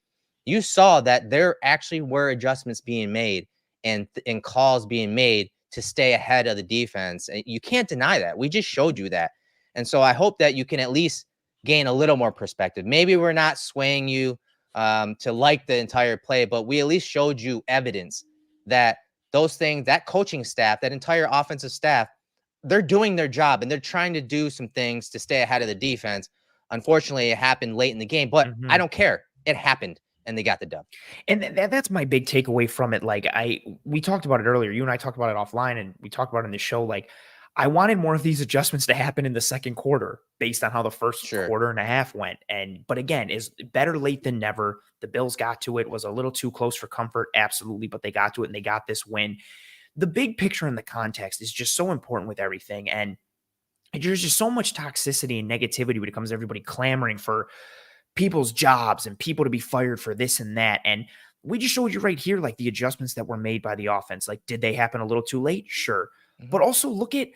B: you saw that there actually were adjustments being made and calls being made to stay ahead of the defense. And you can't deny that. We just showed you that. And so I hope that you can at least gain a little more perspective. Maybe we're not swaying you to like the entire play, but we at least showed you evidence that those things, that coaching staff, that entire offensive staff, they're doing their job and they're trying to do some things to stay ahead of the defense. Unfortunately, it happened late in the game, but I don't care. It happened and they got the dub.
A: And that's my big takeaway from it. Like we talked about it earlier. You and I talked about it offline, and we talked about it in the show. Like, I wanted more of these adjustments to happen in the second quarter based on how the first quarter and a half went. But again, is better late than never. The Bills got to it, was a little too close for comfort. Absolutely. But they got to it and they got this win. The big picture in the context is just so important with everything. And there's just so much toxicity and negativity when it comes to everybody clamoring for people's jobs and people to be fired for this and that. And we just showed you right here, like the adjustments that were made by the offense. Like, did they happen a little too late? Sure. But also look at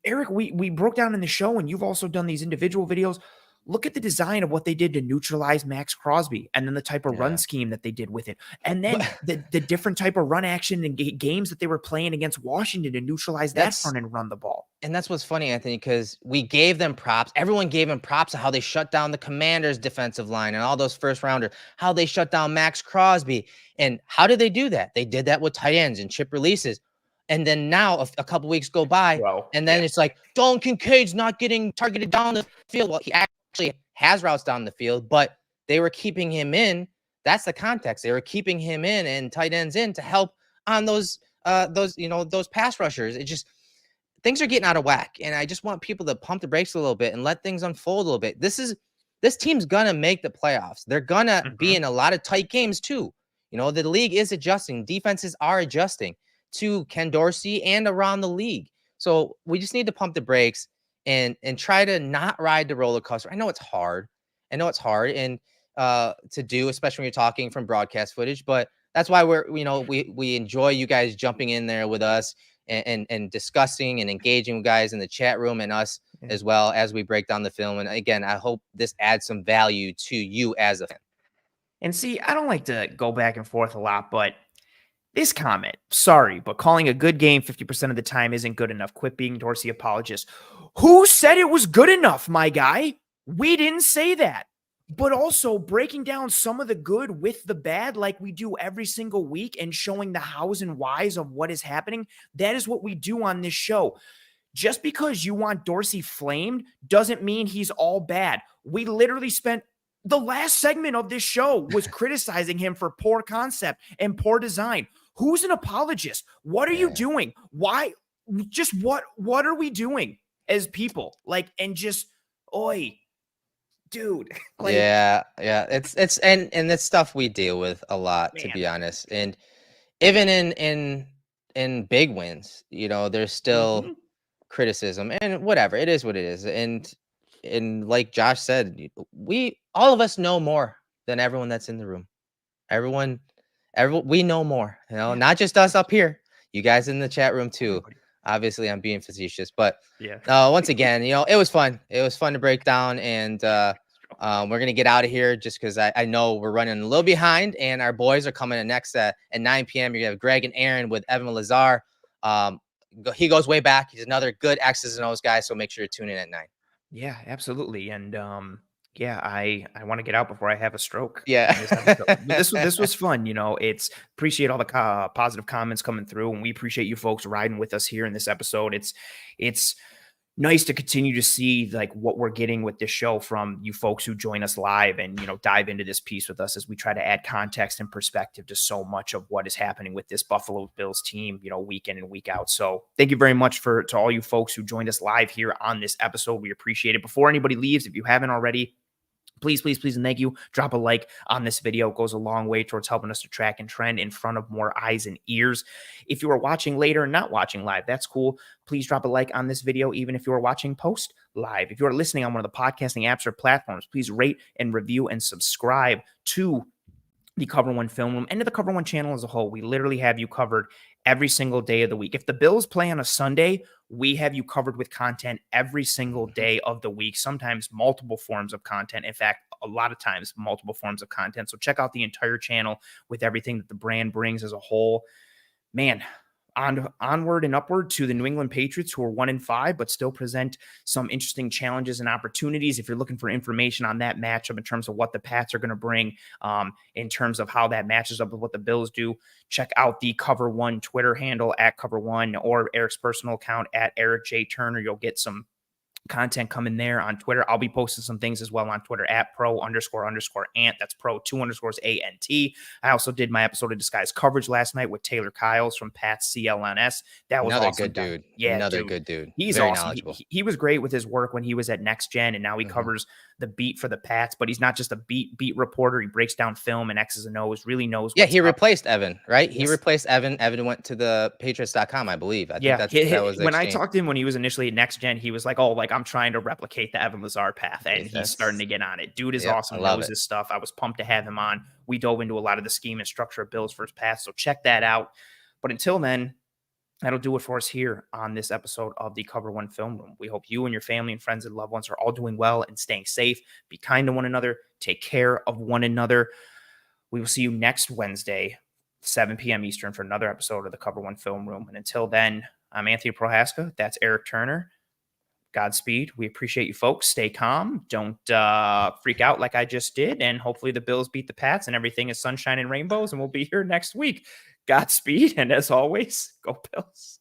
A: Eric. We broke down in the show, and you've also done these individual videos. Look at the design of what they did to neutralize Max Crosby, and then the type of run scheme that they did with it. And then the different type of run action and games that they were playing against Washington to neutralize that front and run the ball.
B: And that's what's funny, Anthony, because we gave them props. Everyone gave them props of how they shut down the Commanders' defensive line and all those first rounders, how they shut down Max Crosby. And how did they do that? They did that with tight ends and chip releases. And then now a couple weeks go by, and then it's like, Dalton Kincaid's not getting targeted down the field. Well, he actually has routes down the field, but they were keeping him in. That's the context. They were keeping him in and tight ends in to help on those pass rushers. It just, things are getting out of whack. And I just want people to pump the brakes a little bit and let things unfold a little bit. This team's going to make the playoffs. They're going to be in a lot of tight games too. The league is adjusting. Defenses are adjusting to Ken Dorsey and around the league. So we just need to pump the brakes and try to not ride the roller coaster. I know it's hard. And to do, especially when you're talking from broadcast footage, but that's why we enjoy you guys jumping in there with us and discussing and engaging with guys in the chat room and us as well as we break down the film. And again, I hope this adds some value to you as a fan.
A: And see, I don't like to go back and forth a lot, but this comment, sorry, but calling a good game 50% of the time isn't good enough. Quit being Dorsey apologist. Who said it was good enough, my guy? We didn't say that. But also breaking down some of the good with the bad like we do every single week and showing the hows and whys of what is happening. That is what we do on this show. Just because you want Dorsey flamed doesn't mean he's all bad. We literally spent the last segment of this show was criticizing him for poor concept and poor design. Who's an apologist? What are you doing? Why? Just what are we doing as people? Like, and just, dude. Like,
B: yeah, it's and it's stuff we deal with a lot, to be
A: man.
B: honest. And even in big wins, you know, there's still
A: Hmm.
B: criticism, and whatever, it is what it is. And like Josh said, we all of us know more than everyone that's in the room. Everyone, everyone, we know more, you know,
A: Yeah,
B: not just us up here, you guys in the chat room too.
A: everybody.
B: Obviously, I'm being facetious, but
A: Yeah.
B: once again, you know, it was fun. It was fun to break down, and we're gonna get out of here just because I know we're running a little behind, and our boys are coming in next at 9 p.m. You're gonna have Greg and Aaron with Evan Lazar. He goes way back. He's another good X's and O's guy, so make sure to tune in at 9.
A: Yeah, absolutely. And yeah, I want to get out before I have a stroke
B: Yeah.
A: in this episode. But this was fun, you know. It's appreciate all the positive comments coming through, and we appreciate you folks riding with us here in this episode. It's nice to continue to see like what we're getting with this show from you folks who join us live and, you know, dive into this piece with us as we try to add context and perspective to so much of what is happening with this Buffalo Bills team, you know, week in and week out. So thank you very much to all you folks who joined us live here on this episode. We appreciate it. Before anybody leaves, if you haven't already, please, please, please, and thank you. Drop a like on this video. It goes a long way towards helping us to track and trend in front of more eyes and ears. If you are watching later and not watching live, that's cool. Please drop a like on this video, even if you are watching post live. If you are listening on one of the podcasting apps or platforms, please rate and review and subscribe to the Cover One Film Room and to the Cover One channel as a whole. We literally have you covered every single day of the week. If the Bills play on a Sunday, we have you covered with content every single day of the week, sometimes multiple forms of content. In fact, a lot of times multiple forms of content. So check out the entire channel with everything that the brand brings as a whole. Man, onward and upward to the New England Patriots, who are 1-5, but still present some interesting challenges and opportunities. If you're looking for information on that matchup in terms of what the Pats are going to bring, in terms of how that matches up with what the Bills do, check out the Cover One Twitter handle at Cover One or Eric's personal account at Eric J. Turner. You'll get some content coming there on Twitter. I'll be posting some things as well on Twitter at pro__ant. That's pro 2_ANT. I also did my episode of Disguised Coverage last night with Taylor Kyles from Pat's CLNS. That was
B: Another
A: awesome.
B: good dude.
A: Yeah,
B: Another
A: dude.
B: good dude.
A: He's
B: Very
A: awesome.
B: knowledgeable.
A: He was great with his work when he was at Next Gen, and now he covers the beat for the Pats. But he's not just a beat reporter. He breaks down film and X's and O's. Really knows.
B: Yeah,
A: what's
B: he
A: up.
B: replaced Evan, right?
A: Yes.
B: He replaced Evan. Evan went to the Patriots.com, I believe. I think that was the
A: when I
B: exchange.
A: talked to him when he was initially at Next Gen, he was like, "Oh, like I'm trying to replicate the Evan Lazar path," and he's starting to get on it. Dude is awesome.
B: I love
A: Knows
B: it.
A: his stuff. I was pumped to have him on. We dove into a lot of the scheme and structure of Bill's first pass, so check that out. But until then, that'll do it for us here on this episode of the Cover One Film Room. We hope you and your family and friends and loved ones are all doing well and staying safe. Be kind to one another. Take care of one another. We will see you next Wednesday, 7 p.m. Eastern, for another episode of the Cover One Film Room. And until then, I'm Anthony Prohaska. That's Eric Turner. Godspeed. We appreciate you folks. Stay calm. Don't freak out like I just did. And hopefully the Bills beat the Pats and everything is sunshine and rainbows. And we'll be here next week. Godspeed. And as always, go Bills.